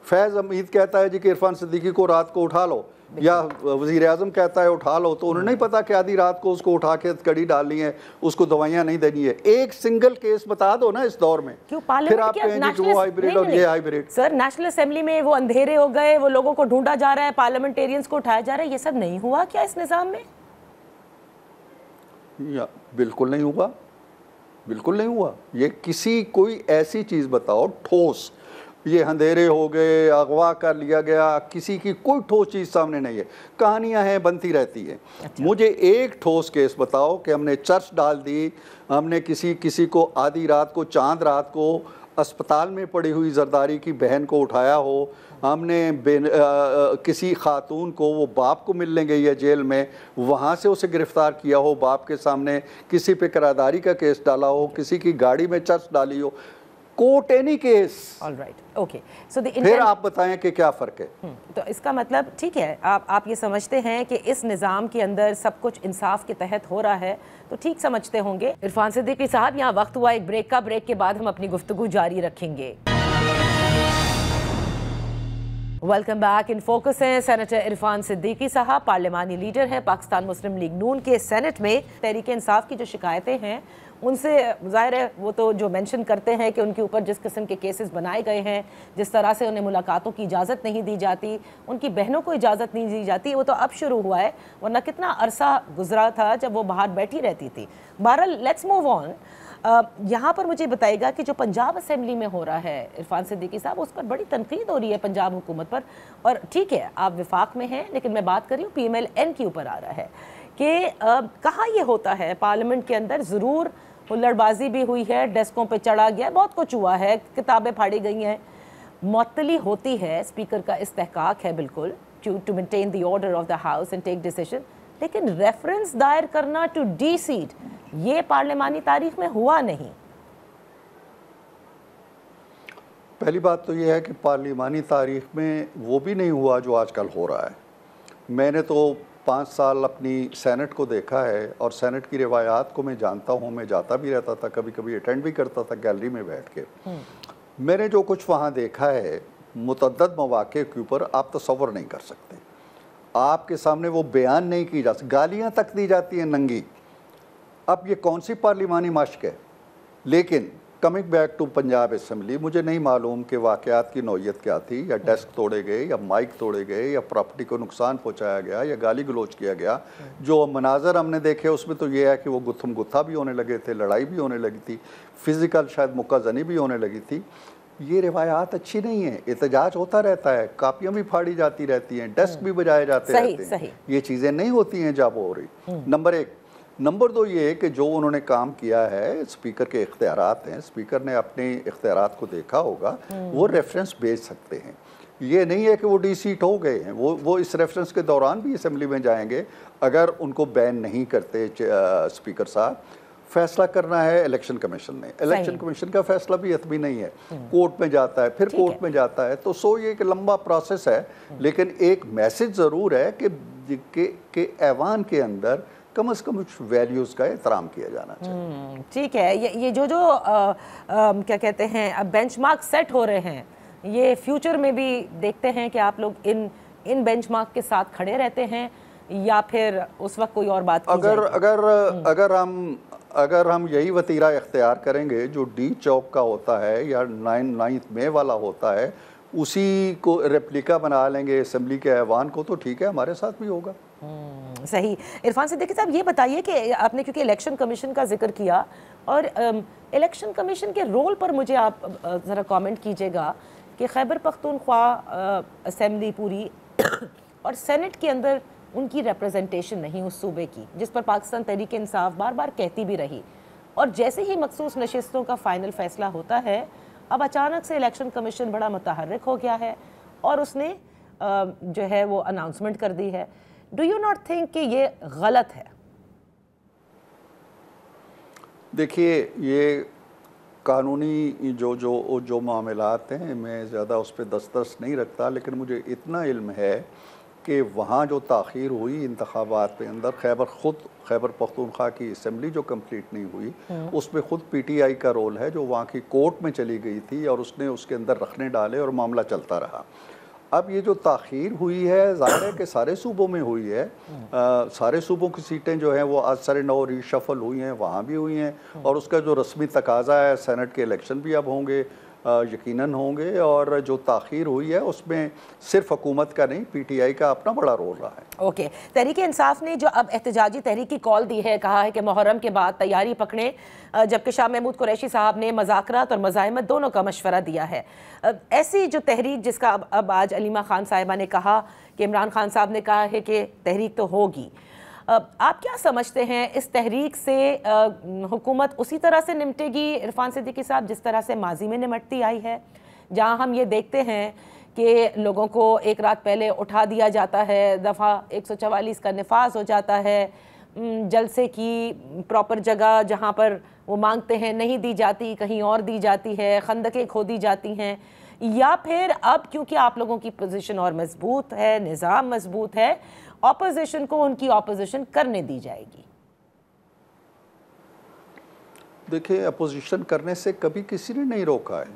फैज़ हमीद कहता है जी कि इरफान सिद्दीकी को रात को उठा लो, या वज़ीर आज़म कहता है उठा लो, तो उन्हें नहीं पता कि आधी रात को उसको उठा के कड़ी डालनी है, उसको दवाइयाँ नहीं देनी है। एक सिंगल केस बता दो ना इस दौर में, फिर आप कहेंगे कि वो हाइब्रिड और ये हाइब्रिड। सर नेशनल असेंबली में वो अंधेरे हो गए, वो लोगों को ढूंढा जा रहा है, पार्लियामेंटेरियंस को उठाया जा रहा है, ये सब नहीं हुआ क्या इस निज़ाम में? बिल्कुल नहीं हुआ, बिल्कुल नहीं हुआ। ये किसी कोई ऐसी चीज़ बताओ ठोस, ये अंधेरे हो गए, अगवा कर लिया गया, किसी की कोई ठोस चीज़ सामने नहीं है। कहानियां हैं, बनती रहती हैं। अच्छा। मुझे एक ठोस केस बताओ कि हमने चर्च डाल दी, हमने किसी को आधी रात को, चांद रात को अस्पताल में पड़ी हुई जरदारी की बहन को उठाया हो, हमने किसी खातून को, वो बाप को मिलने गई है जेल में, वहाँ से उसे गिरफ्तार किया हो, बाप के सामने किसी पे करारदारी का केस डाला हो, किसी की गाड़ी में चर्च डाली हो, court any case. Alright, okay. So फिर आप बताएं कि क्या फ़र्क है। तो इसका मतलब ठीक है, आप ये समझते हैं कि इस निज़ाम के अंदर सब कुछ इंसाफ के तहत हो रहा है, तो ठीक समझते होंगे। इरफान सिद्दीकी साहब, यहाँ वक्त हुआ एक ब्रेक का। ब्रेक के बाद हम अपनी गुफ्तगू जारी रखेंगे। Welcome back. इन फोकस हैं सेनेटर इरफान सिद्दीकी साहब, पार्लियामानी लीडर हैं पाकिस्तान मुस्लिम लीग नून के। सेनेट में तहरीक इंसाफ की जो शिकायतें हैं उनसे ज़ाहिर है वो तो जो मेंशन करते हैं कि उनके ऊपर जिस किस्म के केसेस बनाए गए हैं, जिस तरह से उन्हें मुलाकातों की इजाज़त नहीं दी जाती, उनकी बहनों को इजाज़त नहीं दी जाती, वो तो अब शुरू हुआ है, वरना कितना अरसा गुजरा था जब वो बाहर बैठी रहती थी। बहरहाल लेट्स मूव ऑन। यहाँ पर मुझे बताइएगा कि जो पंजाब असेंबली में हो रहा है इरफान सिद्दीकी साहब, उस पर बड़ी तनकीद हो रही है पंजाब हुकूमत पर। और ठीक है आप विफाक में हैं, लेकिन मैं बात कर रही हूँ PMLN के ऊपर आ रहा है कि कहाँ ये होता है पार्लियामेंट के अंदर। ज़रूर हुल्लड़बाजी भी हुई है, डेस्कों पे चढ़ा गया, बहुत कुछ हुआ है, किताबें फाड़ी गई हैं, मुअत्तली होती है, स्पीकर का इस्तेहकाक है बिल्कुल to maintain the order of the house and take decision, लेकिन रेफरेंस दायर करना टू डी सीट ये पार्लियामानी तारीख में हुआ नहीं। पहली बात तो ये है कि पार्लियामानी तारीख में वो भी नहीं हुआ जो आजकल हो रहा है। मैंने तो 5 साल अपनी सेनेट को देखा है और सेनेट की रिवायात को मैं जानता हूँ, मैं जाता भी रहता था, कभी कभी अटेंड भी करता था गैलरी में बैठ के। मैंने जो कुछ वहाँ देखा है मुतअद्दद मौक़े के ऊपर आप तसव्वुर नहीं कर सकते। आपके सामने वो बयान नहीं की जा सकती, गालियाँ तक दी जाती हैं नंगी। अब ये कौन सी पार्लिमानी मश्क है। लेकिन coming back to Punjab assembly, मुझे नहीं मालूम कि वाक़यात की नौइयत क्या थी, या डेस्क तोड़े गए, या माइक तोड़े गए, या प्रॉपर्टी को नुकसान पहुंचाया गया, या गाली गलोच किया गया। जो मनाजर हमने देखे उसमें तो ये है कि वो गुत्थम गुत्था भी होने लगे थे, लड़ाई भी होने लगी थी, फिज़िकल शायद मुक्काज़नी भी होने लगी थी। ये रिवायात अच्छी नहीं है, एहतजाज होता रहता है, कापियाँ भी फाड़ी जाती रहती हैं, डेस्क भी बजाए जाते रहते हैं। ये चीज़ें नहीं होती हैं जब हो रही। नंबर 1। नंबर 2 ये कि जो उन्होंने काम किया है, स्पीकर के इख्तियारात हैं, स्पीकर ने अपने इख्तियारात को देखा होगा, वो रेफरेंस भेज सकते हैं। ये नहीं है कि वो डी सीट हो गए हैं, वो इस रेफरेंस के दौरान भी असेंबली में जाएंगे अगर उनको बैन नहीं करते स्पीकर साहब। फैसला करना है इलेक्शन कमीशन ने, इलेक्शन कमीशन का फैसला भी हतमी नहीं है, कोर्ट में जाता है, फिर कोर्ट में जाता है। तो ये एक लंबा प्रोसेस है, लेकिन एक मैसेज ज़रूर है कि ऐवान के अंदर कम से कम वैल्यूज़ का एहतराम किया जाना चाहिए। ठीक है। ये जो क्या कहते हैं अब बेंचमार्क सेट हो रहे हैं, ये फ्यूचर में भी देखते हैं कि आप लोग इन बेंचमार्क के साथ खड़े रहते हैं या फिर उस वक्त कोई और बात अगर हम यही वतीरा इख्तियार करेंगे जो डी चौक का होता है या 9 मई वाला होता है, उसी को रेप्लिका बना लेंगे असेंबली के ऐवान को, तो ठीक है, हमारे साथ भी होगा। सही। इरफान सिद्दीकी साहब, ये बताइए कि आपने क्योंकि इलेक्शन कमीशन का जिक्र किया, और इलेक्शन कमीशन के रोल पर मुझे आप ज़रा कमेंट कीजिएगा कि खैबर पख्तूनख्वा असेंबली पूरी और सेनेट के अंदर उनकी रिप्रेजेंटेशन नहीं उस सूबे की, जिस पर पाकिस्तान तहरीक इंसाफ बार बार कहती भी रही, और जैसे ही मखसूस नशिस्तों का फाइनल फैसला होता है, अब अचानक से इलेक्शन कमीशन बड़ा मुतहर्रिक हो गया है और उसने जो है वो अनाउंसमेंट कर दी है। डू यू नॉट थिंक कि ये गलत है? देखिए, ये कानूनी जो मामलात हैं, मैं ज़्यादा उस पर दस्तरस नहीं रखता, लेकिन मुझे इतना इल्म है कि वहाँ जो ताख़ीर हुई इंतखाबात के अंदर, खैबर पख्तूनख्वा की असम्बली जो कंप्लीट नहीं हुई, उसमें ख़ुद PTI का रोल है, जो वहाँ की कोर्ट में चली गई थी और उसने उसके अंदर रखने डाले और मामला चलता रहा। अब ये जो ताख़ीर हुई है, ज़ाहिर है कि सारे सूबों में हुई है। सारे सूबों की सीटें जो हैं वो आज सरे नौ रीशफल हुई हैं, वहाँ भी हुई हैं, और उसका जो रस्मी तकाज़ा है, सेनेट के इलेक्शन भी अब होंगे, यकीनन होंगे, और जो ताख़ीर हुई है उसमें सिर्फ हुकूमत का नहीं, PTI का अपना बड़ा रोल रहा है। ओके, तहरीक इंसाफ ने जो अब एहतजाजी तहरीक की कॉल दी है, कहा है कि मुहर्रम के बाद तैयारी पकड़ें, जबकि शाह महमूद कुरैशी साहब ने मज़ाकरात और मज़ाहमत दोनों का मशवरा दिया है। ऐसी जो तहरीक, जिसका अब आज अलीमा खान साहिबा ने कहा कि इमरान खान साहब ने कहा है कि तहरीक तो होगी, आप क्या समझते हैं इस तहरीक से हुकूमत उसी तरह से निपटेगी इरफान सिद्दीकी साहब जिस तरह से माजी में निपटती आई है, जहां हम ये देखते हैं कि लोगों को एक रात पहले उठा दिया जाता है, दफ़ा 144 का नफाज हो जाता है, जलसे की प्रॉपर जगह जहां पर वो मांगते हैं नहीं दी जाती, कहीं और दी जाती है, खंदकें खोदी जाती हैं, या फिर अब क्योंकि आप लोगों की पोजीशन और मजबूत है, निज़ाम मजबूत है, ऑपोजिशन को उनकी ऑपोजिशन करने दी जाएगी? देखिए, अपोजिशन करने से कभी किसी ने नहीं रोका है।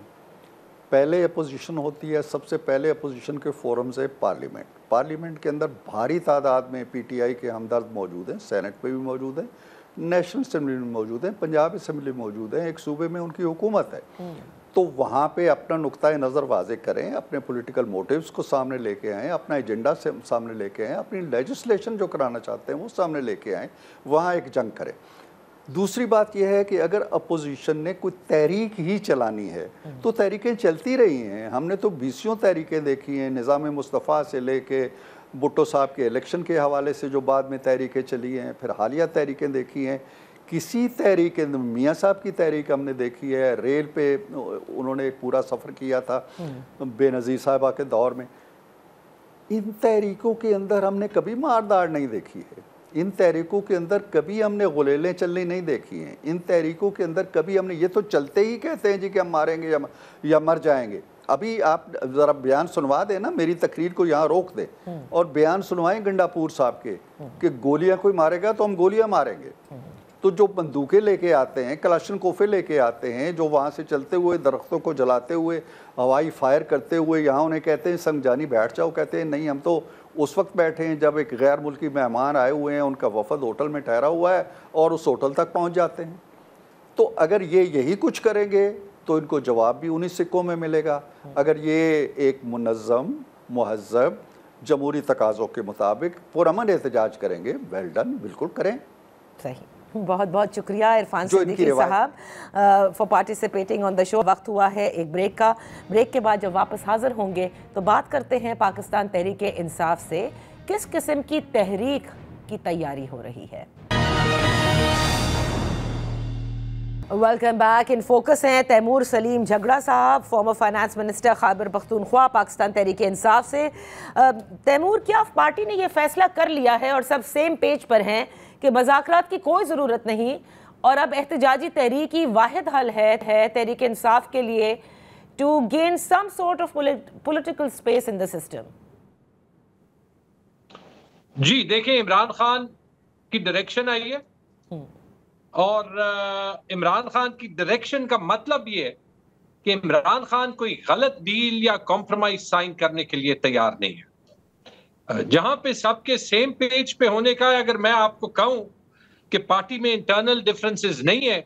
पहले अपोजिशन होती है, सबसे पहले अपोजिशन के फोरम्स है पार्लियामेंट के अंदर भारी तादाद में PTI के हमदर्द मौजूद हैं, सेनेट में भी मौजूद हैं, नेशनल असम्बली में मौजूद हैं, पंजाब असम्बली में मौजूद हैं, एक सूबे में उनकी हुकूमत है। तो वहाँ पे अपना नुक्ता नज़र वाज़े करें, अपने पॉलिटिकल मोटिव्स को सामने लेके आएँ, अपना एजेंडा से सामने लेके आएँ, अपनी लेजिस्लेशन जो कराना चाहते हैं वो सामने लेके आएँ, वहाँ एक जंग करें। दूसरी बात यह है कि अगर अपोजिशन ने कोई तहरीक ही चलानी है तो तहरीकें चलती रही हैं। हमने तो 20 तहरीकें देखी हैं, निज़ाम मुस्तफ़ा से लेके भुट्टो साहब के इलेक्शन के हवाले से जो बाद में तहरीकें चली हैं, फिर हालिया तहरीकें देखी हैं। किसी तहरीक, मियाँ साहब की तहरीक हमने देखी है, रेल पे उन्होंने एक पूरा सफ़र किया था बेनज़ीर साहबा के दौर में। इन तहरीकों के अंदर हमने कभी मारदार नहीं देखी है, इन तहरीकों के अंदर कभी हमने गुलेलें चलनी नहीं देखी हैं, इन तहरीकों के अंदर कभी हमने, ये तो चलते ही कहते हैं जी कि हम मारेंगे या मर जाएंगे। अभी आप ज़रा बयान सुनवा दें ना, मेरी तकरीर को यहाँ रोक दें और बयान सुनवाएं गंडापुर साहब के कि गोलियाँ कोई मारेगा तो हम गोलियाँ मारेंगे। तो जो बंदूकें लेके आते हैं, कलाशनकोफे लेके आते हैं, जो वहाँ से चलते हुए दरख्तों को जलाते हुए, हवाई फायर करते हुए यहाँ उन्हें कहते हैं संगजानी बैठ जाओ, कहते हैं नहीं हम तो उस वक्त बैठे हैं जब एक गैर मुल्की मेहमान आए हुए हैं, उनका वफद होटल में ठहरा हुआ है और उस होटल तक पहुँच जाते हैं। तो अगर ये यही कुछ करेंगे तो इनको जवाब भी उन्हीं सिक्कों में मिलेगा। अगर ये एक मुनज़्ज़म, मुहज़्ज़ब, जमहूरी तकाज़ों के मुताबिक पुरअमन एहतजाज करेंगे, वेल डन, बिल्कुल करें। सही, बहुत बहुत शुक्रिया इरफान सिद्दीकी साहब for participating on the show. वक्त हुआ है एक ब्रेक का। ब्रेक के बाद जब वापस हाजिर होंगे तो बात करते हैं पाकिस्तान तहरीक इंसाफ से किस किस्म की तहरीक की तैयारी हो रही है। Welcome back. इन फोकस हैं तैमूर सलीम झगड़ा साहब, former finance minister Khyber Pakhtunkhwa, Pakistan Tehreek Insaf से। तैमूर, क्या पार्टी ने यह फैसला कर लिया है और सब सेम पेज पर हैं कि मज़ाकरात की कोई ज़रूरत नहीं और अब एहतजाजी तहरीक ही वाहिद हल है तहरीक इंसाफ के लिए to gain some sort of political space in the system? जी देखें, इमरान खान की डायरेक्शन आई है और इमरान खान की डायरेक्शन का मतलब ये है कि इमरान खान कोई गलत डील या कॉम्प्रोमाइज साइन करने के लिए तैयार नहीं है। जहां पे सबके सेम पेज पे होने का है, अगर मैं आपको कहूं कि पार्टी में इंटरनल डिफरेंसेस नहीं है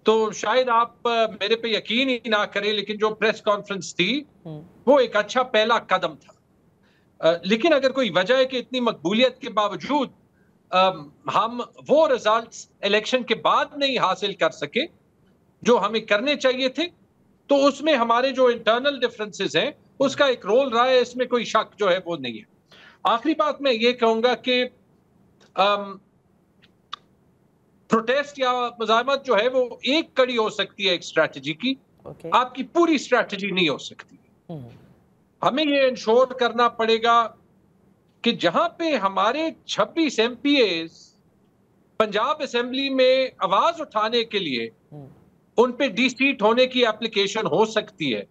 तो शायद आप मेरे पे यकीन ही ना करें, लेकिन जो प्रेस कॉन्फ्रेंस थी वो एक अच्छा पहला कदम था। लेकिन अगर कोई वजह है कि इतनी मकबूलियत के बावजूद हम वो रिजल्ट्स इलेक्शन के बाद नहीं हासिल कर सके जो हमें करने चाहिए थे, तो उसमें हमारे जो इंटरनल डिफरेंसेस हैं उसका एक रोल रहा है, इसमें कोई शक जो है वो नहीं है। आखिरी बात मैं ये कहूंगा कि प्रोटेस्ट या मुजाहमत जो है वो एक कड़ी हो सकती है एक स्ट्रैटेजी की, आपकी पूरी स्ट्रैटेजी नहीं हो सकती। हमें ये इंश्योर करना पड़ेगा कि जहां पे हमारे 26 एमपीएस पंजाब असेंबली में आवाज उठाने के लिए उन पे डी-सीट होने की एप्लीकेशन हो सकती है,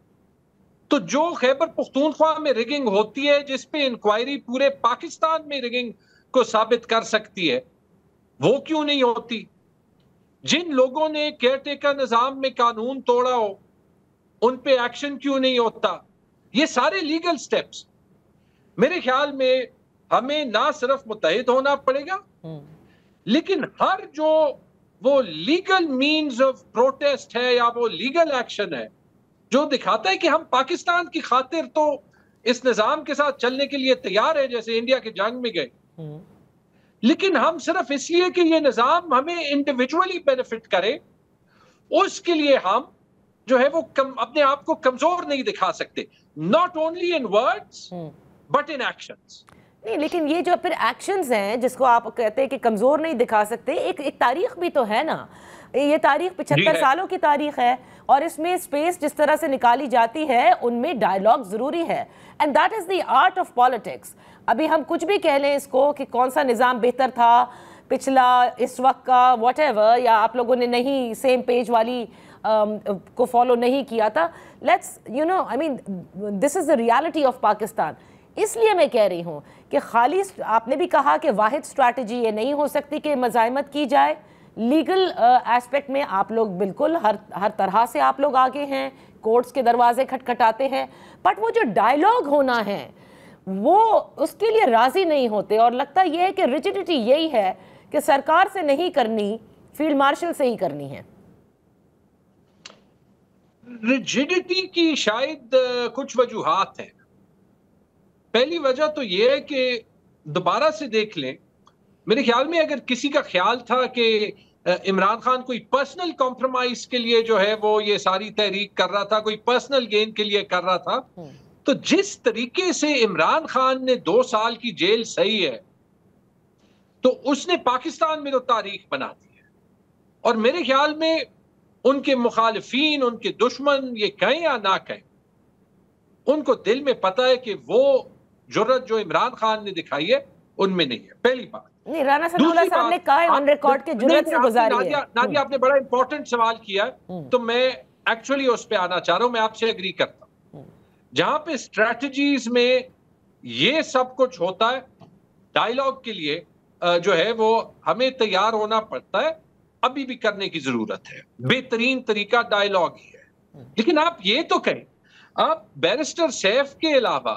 तो जो खैबर पख्तूनख्वा में रिगिंग होती है जिस पे इंक्वायरी पूरे पाकिस्तान में रिगिंग को साबित कर सकती है, वो क्यों नहीं होती? जिन लोगों ने केयरटेकर निजाम में कानून तोड़ा हो उन पे एक्शन क्यों नहीं होता? ये सारे लीगल स्टेप्स मेरे ख्याल में हमें ना सिर्फ मुत्तहिद होना पड़ेगा, लेकिन हर जो वो लीगल मीन्स ऑफ प्रोटेस्ट है या वो लीगल एक्शन है जो दिखाता है कि हम पाकिस्तान की खातिर तो इस निजाम के साथ चलने के लिए तैयार है, जैसे इंडिया के जंग में गए, लेकिन हम सिर्फ इसलिए कि ये निजाम हमें इंडिविजुअली बेनिफिट करे उसके लिए हम जो है वो अपने आप को कमजोर नहीं दिखा सकते, not only in words but in actions. नहीं, लेकिन ये जो फिर एक्शंस हैं जिसको आप कहते हैं कि कमजोर नहीं दिखा सकते, एक तारीख भी तो है ना। ये तारीख 75 सालों की तारीख है और इसमें स्पेस जिस तरह से निकाली जाती है उनमें डायलॉग जरूरी है, and that is the art of politics. अभी हम कुछ भी कह लें इसको कि कौन सा निज़ाम बेहतर था पिछला, इस वक्त का, व्हाटएवर, या आप लोगों ने नहीं सेम पेज वाली को फॉलो नहीं किया था, let's you know, I mean this is the reality of Pakistan. इसलिए मैं कह रही हूँ कि खाली, आपने भी कहा कि वाहिद स्ट्रैटेजी ये नहीं हो सकती कि मज़ाहमत की जाए। लीगल एस्पेक्ट में आप लोग बिल्कुल हर तरह से आप लोग आगे हैं, कोर्ट्स के दरवाजे खटखटाते हैं, बट वो जो डायलॉग होना है वो उसके लिए राजी नहीं होते, और लगता यह है कि रिजिडिटी यही है कि सरकार से नहीं करनी, फील्ड मार्शल से ही करनी है। रिजिडिटी की शायद कुछ वजूहात हैं। पहली वजह तो यह है कि दोबारा से देख लें, मेरे ख्याल में अगर किसी का ख्याल था कि इमरान खान कोई पर्सनल कॉम्प्रोमाइज के लिए जो है वो ये सारी तहरीक कर रहा था, कोई पर्सनल गेन के लिए कर रहा था, तो जिस तरीके से इमरान खान ने 2 साल की जेल सही है, तो उसने पाकिस्तान में तो तारीख बना दी है। और मेरे ख्याल में उनके मुखालिफिन, उनके दुश्मन, ये कहें या ना कहें, उनको दिल में पता है कि वो जुर्रत जो इमरान खान ने दिखाई है उनमें नहीं है। पहली बात। नहीं, राना सनाउल्लाह साहब ने कहा है ऑन रिकॉर्ड के जुर्रत से गुजारी है। नादिया, आपने बड़ा इंपॉर्टेंट सवाल किया है, तो मैं एक्चुअली उस पे आना चाह रहा हूं। मैं आपसे एग्री करता हूं, जहां पे स्ट्रेटजीज में ये सब कुछ होता है, डायलॉग के लिए जो है वो हमें तैयार होना पड़ता है, अभी भी करने की जरूरत है। बेहतरीन तरीका डायलॉग ही है। लेकिन आप ये तो कहें, आप बैरिस्टर सैफ के अलावा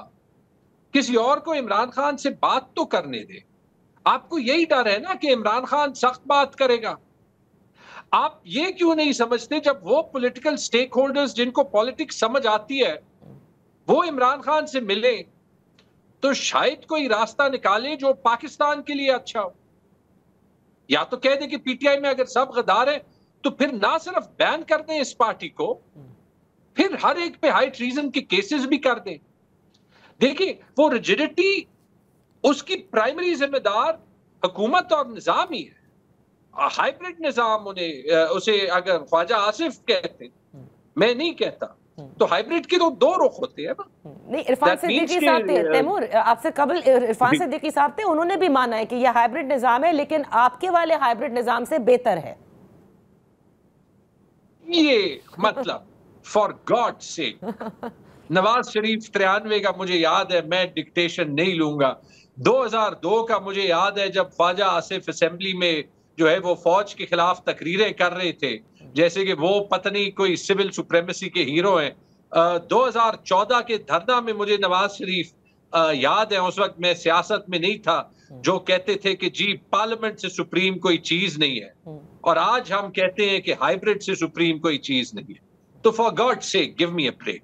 किसी और को इमरान खान से बात तो करने दे। आपको यही डर है ना कि इमरान खान सख्त बात करेगा। आप ये क्यों नहीं समझते, जब वो पॉलिटिकल स्टेक होल्डर्स जिनको पॉलिटिक्स समझ आती है वो इमरान खान से मिले, तो शायद कोई रास्ता निकाले जो पाकिस्तान के लिए अच्छा हो। या तो कह दे कि पीटीआई में अगर सब गद्दार है तो फिर ना सिर्फ बैन कर दें इस पार्टी को, फिर हर एक पे हाई ट्रीजन के केसेस भी कर दें। देखिए, वो रिजिडिटी, उसकी प्राइमरी जिम्मेदार हुकूमत और निजाम ही है। हाइब्रिड निजाम उसे अगर ख्वाजा आसिफ कहते, मैं नहीं कहता, तो हाइब्रिड के तो 2 रुख होते हैं ना। नहीं, इरफान सिद्दीकी साहब थे, तैमूर आपसे कबल इरफान सिद्दीकी साहब थे, उन्होंने भी माना है कि यह हाइब्रिड निजाम है, लेकिन आपके वाले हाइब्रिड निजाम से बेहतर है। ये मतलब फॉर गॉड सेक, नवाज शरीफ 93 का मुझे याद है, मैं डिक्टेशन नहीं लूंगा। 2002 का मुझे याद है जब ख्वाजा आसिफ असेंबली में जो है वो फौज के खिलाफ तकरीरें कर रहे थे, जैसे कि वो पत्नी कोई सिविल सुप्रीमेसी के हीरो हैं। 2014 के धरना में मुझे नवाज शरीफ याद है, उस वक्त मैं सियासत में नहीं था, जो कहते थे कि जी पार्लियामेंट से सुप्रीम कोई चीज नहीं है। और आज हम कहते हैं कि हाइब्रिड से सुप्रीम कोई चीज नहीं है। तो for God sake give me a break.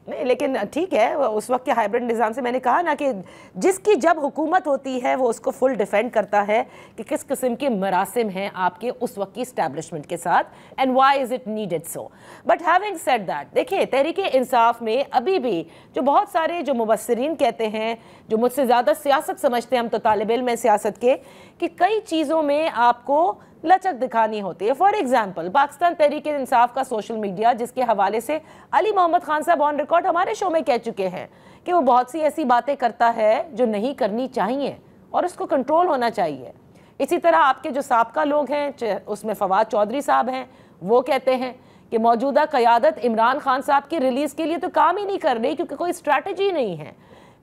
नहीं, लेकिन ठीक है, उस वक्त के हाइब्रिड निज़ाम से मैंने कहा ना कि जिसकी जब हुकूमत होती है वो उसको फुल डिफेंड करता है कि किस किस्म के मरासिम हैं आपके उस वक्त की इस्टेब्लिशमेंट के साथ and why is it needed so. But having said that, देखिए तहरीके इंसाफ में अभी भी जो बहुत सारे जो मुबस्सिरीन कहते हैं, जो मुझसे ज़्यादा सियासत समझते हैं, हम तो तालिब इल्म हैं सियासत के, कि कई चीज़ों में आपको लचक दिखानी होती है। फॉर एग्जाम्पल पाकिस्तान तहरीक इंसाफ का सोशल मीडिया, जिसके हवाले से अली मोहम्मद खान साहब ऑन रिकॉर्ड हमारे शो में कह चुके हैं कि वो बहुत सी ऐसी बातें करता है जो नहीं करनी चाहिए और उसको कंट्रोल होना चाहिए। इसी तरह आपके जो साबका लोग हैं, उसमें फवाद चौधरी साहब हैं, वो कहते हैं कि मौजूदा क़यादत इमरान खान साहब की रिलीज़ के लिए तो काम ही नहीं कर रही क्योंकि कोई स्ट्रैटेजी नहीं है।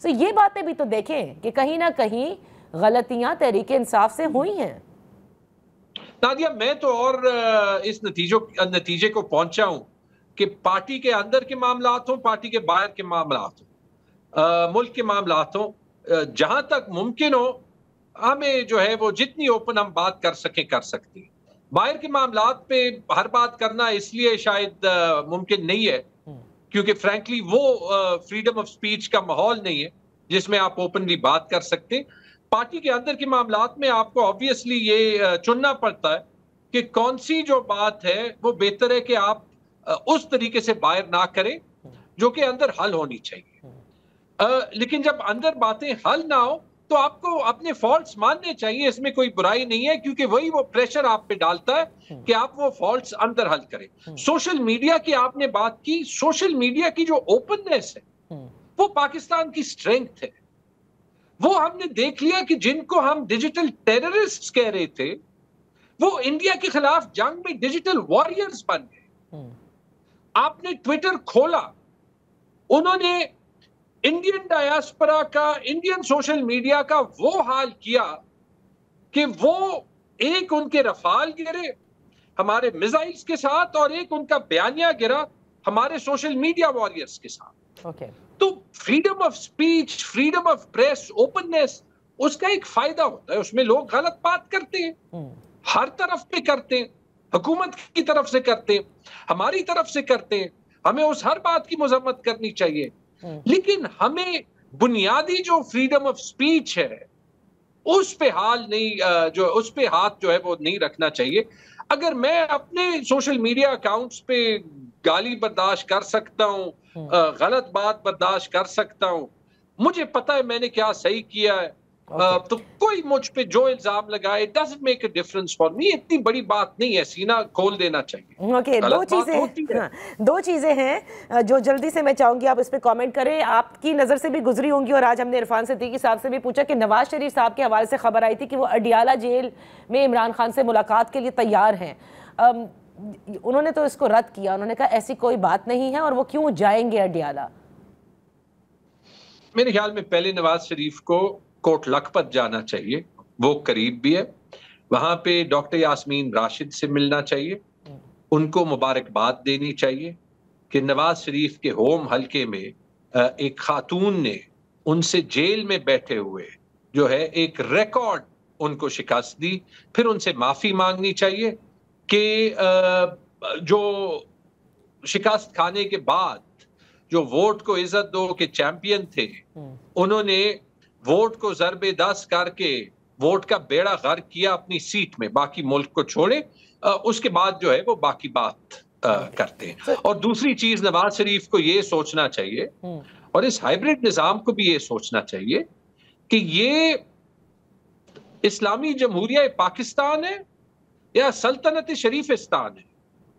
तो ये बातें भी तो देखें कि कहीं ना कहीं गलतियाँ तहरीक इंसाफ से हुई हैं। नादिया, मैं तो और इस नतीजे को पहुंचा हूं कि पार्टी के अंदर के मामलात हों, पार्टी के बाहर के मामलात हों, मुल्क के मामलात हों, जहां तक मुमकिन हो हमें जो है वो जितनी ओपन हम बात कर सकते हैं। बाहर के मामलात पे हर बात करना इसलिए शायद मुमकिन नहीं है क्योंकि फ्रैंकली वो फ्रीडम ऑफ स्पीच का माहौल नहीं है जिसमें आप ओपनली बात कर सकते हैं। पार्टी के अंदर के मामलात में आपको ऑब्वियसली ये चुनना पड़ता है कि कौन सी जो बात है वो बेहतर है कि आप उस तरीके से बाहर ना करें जो कि अंदर हल होनी चाहिए। लेकिन जब अंदर बातें हल ना हो तो आपको अपने फॉल्ट्स मानने चाहिए, इसमें कोई बुराई नहीं है क्योंकि वही वो प्रेशर आप पे डालता है कि आप वो फॉल्ट्स अंदर हल करें। सोशल मीडिया की आपने बात की, सोशल मीडिया की जो ओपननेस है वो पाकिस्तान की स्ट्रेंथ है। वो हमने देख लिया कि जिनको हम डिजिटल टेररिस्ट कह रहे थे वो इंडिया के खिलाफ जंग में डिजिटल वॉरियर्स बन गए। आपने ट्विटर खोला, उन्होंने इंडियन डायस्पोरा का, इंडियन सोशल मीडिया का वो हाल किया कि वो एक उनके रफाल गिरे हमारे मिसाइल्स के साथ और एक उनका बयानिया गिरा हमारे सोशल मीडिया वॉरियर्स के साथ। तो freedom of speech, freedom of press, openness, उसका एक फायदा होता है। उसमें लोग गलत बात करते हैं, हर तरफ पे करते हैं, हुकूमत की तरफ से करते हैं, हमारी तरफ से करते हैं, हमें उस हर बात की मजम्मत करनी चाहिए। लेकिन हमें बुनियादी जो फ्रीडम ऑफ स्पीच है उस पे उस पे हाथ जो है वो नहीं रखना चाहिए। अगर मैं अपने सोशल मीडिया अकाउंट्स पे गाली बर्दाश्त कर सकता हूं, गलत बात बर्दाश्त कर सकता हूं, मुझे पता है मैंने क्या सही किया है, तो कोई मुझ पे जो इल्जाम लगाए doesn't make a difference for me. इतनी बड़ी बात नहीं है, सीना खोल देना चाहिए। दो चीजें हैं जो जल्दी से मैं चाहूंगी आप इस पे कमेंट करें। आपकी नजर से भी गुजरी होंगी और आज हमने इरफान सिद्दीकी साहब से भी पूछा कि नवाज शरीफ साहब के हवाले से खबर आई थी कि वो अडियाला जेल में इमरान खान से मुलाकात के लिए तैयार हैं। उन्होंने तो इसको रद्द किया, उन्होंने कहा ऐसी कोई बात नहीं है और वो क्यों जाएंगे अडियाला। मेरे ख्याल में पहले नवाज शरीफ को कोट लखपत जाना चाहिए, वो करीब भी है, वहां पे डॉक्टर यास्मीन राशिद से मिलना चाहिए, उनको मुबारकबाद देनी चाहिए कि नवाज शरीफ के होम हलके में एक खातून ने उनसे जेल में बैठे हुए जो है एक रिकॉर्ड उनको शिकस्त दी। फिर उनसे माफी मांगनी चाहिए कि जो शिकस्त खाने के बाद जो वोट को इज्जत दो के चैंपियन थे, उन्होंने वोट को ज़रबे दस करके वोट का बेड़ा गर्क किया अपनी सीट में, बाकी मुल्क को छोड़े, उसके बाद जो है वो बाकी बात करते हैं। और दूसरी चीज नवाज शरीफ को ये सोचना चाहिए और इस हाइब्रिड निजाम को भी ये सोचना चाहिए कि ये इस्लामी जमहूरिया पाकिस्तान है या सल्तनत शरीफिस्तान है।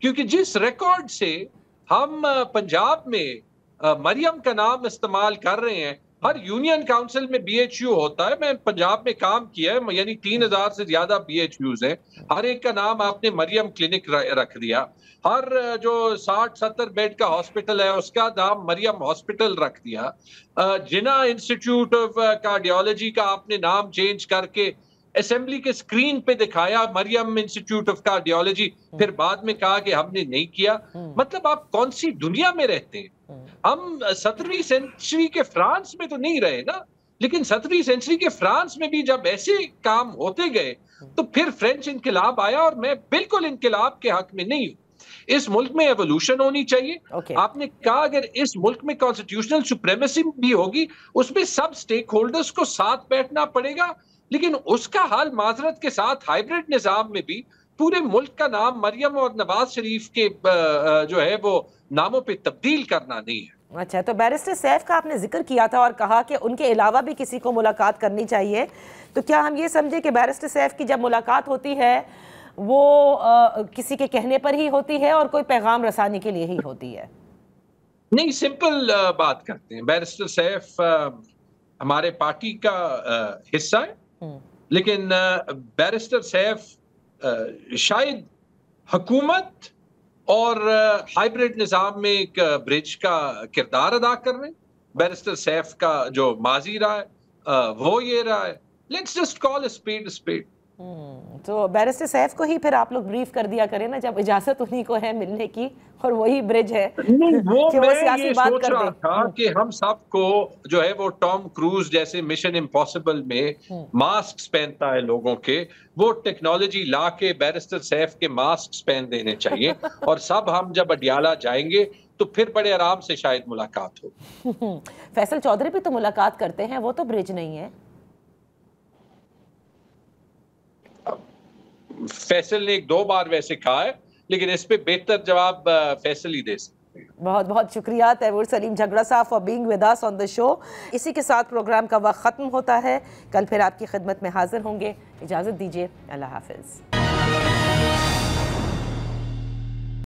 क्योंकि जिस रिकॉर्ड से हम पंजाब में मरियम का नाम इस्तेमाल कर रहे हैं, हर यूनियन काउंसिल में BHU होता है, मैं पंजाब में काम किया है, यानी 3000 से ज्यादा BHUs हैं, हर एक का नाम आपने मरियम क्लिनिक रख दिया। हर जो 60-70 बेड का हॉस्पिटल है उसका नाम मरियम हॉस्पिटल रख दिया। जिना इंस्टीट्यूट ऑफ कार्डियोलॉजी का आपने नाम चेंज करके असेंबली के स्क्रीन पे दिखाया मरियम इंस्टीट्यूट ऑफ कार्डियोलॉजी, फिर बाद में कहा कि हमने नहीं किया। मतलब आप कौन सी दुनिया में रहते हैं? हम 17वीं सेंचुरी के फ्रांस में तो नहीं रहे ना। लेकिन 17वीं सेंचुरी के फ्रांस में भी जब ऐसे काम होते गए तो फिर फ्रेंच इनकलाब आया, और मैं बिल्कुल इनकलाब के हक में नहीं हूं। इस मुल्क में एवोल्यूशन होनी चाहिए। आपने कहा अगर इस मुल्क में कॉन्स्टिट्यूशनल सुप्रीमेसी भी होगी, उसमें सब स्टेक होल्डर्स को साथ बैठना पड़ेगा, लेकिन उसका हाल माजरत के साथ हाइब्रिड निजाम में भी पूरे मुल्क का नाम मरियम और नवाज शरीफ के जो है वो नामों पे तब्दील करना नहीं है। अच्छा, तो बैरिस्टर सैफ का आपने जिक्र किया था और कहा कि उनके अलावा भी किसी को मुलाकात करनी चाहिए, तो क्या हम ये समझे कि बैरिस्टर सैफ की जब मुलाकात होती है वो किसी के कहने पर ही होती है और कोई पैगाम रसानी के लिए ही होती है? नहीं, सिंपल बात करते हैं। बैरिस्टर सैफ हमारे पार्टी का हिस्सा है, लेकिन बैरिस्टर सैफ शायद हुकूमत और हाइब्रिड निजाम में एक ब्रिज का किरदार अदा कर रहे हैं। बैरिस्टर सैफ का जो माजी रहा है वो ये रहा है। Let's just call a spade a spade. तो बैरिस्टर सैफ को ही फिर आप लोग ब्रीफ कर दिया करें ना, जब इजाजत उन्हीं को है मिलने की और वही ब्रिज है वो मैं ये सोच रहा था कि हम सबको जो है वो टॉम क्रूज जैसे मिशन इम्पॉसिबल में मास्क पहनता है लोगों के, वो टेक्नोलॉजी ला के बैरिस्टर सैफ के मास्क पहन देने चाहिए और सब हम जब अडियाला जाएंगे तो फिर बड़े आराम से शायद मुलाकात हो। फैसल चौधरी भी तो मुलाकात करते हैं, वो तो ब्रिज नहीं है। फैसल ने 1-2 बार वैसे कहा है, लेकिन इस पे बेहतर जवाब फैसल ही दे सकते हैं। बहुत बहुत शुक्रिया तैमूर सलीम झगड़ा साहब for being with us on the show. इसी के साथ प्रोग्राम का वक्त खत्म होता है। कल फिर आपकी खिदमत में हाजिर होंगे। इजाजत दीजिए, अल्लाह हाफिज।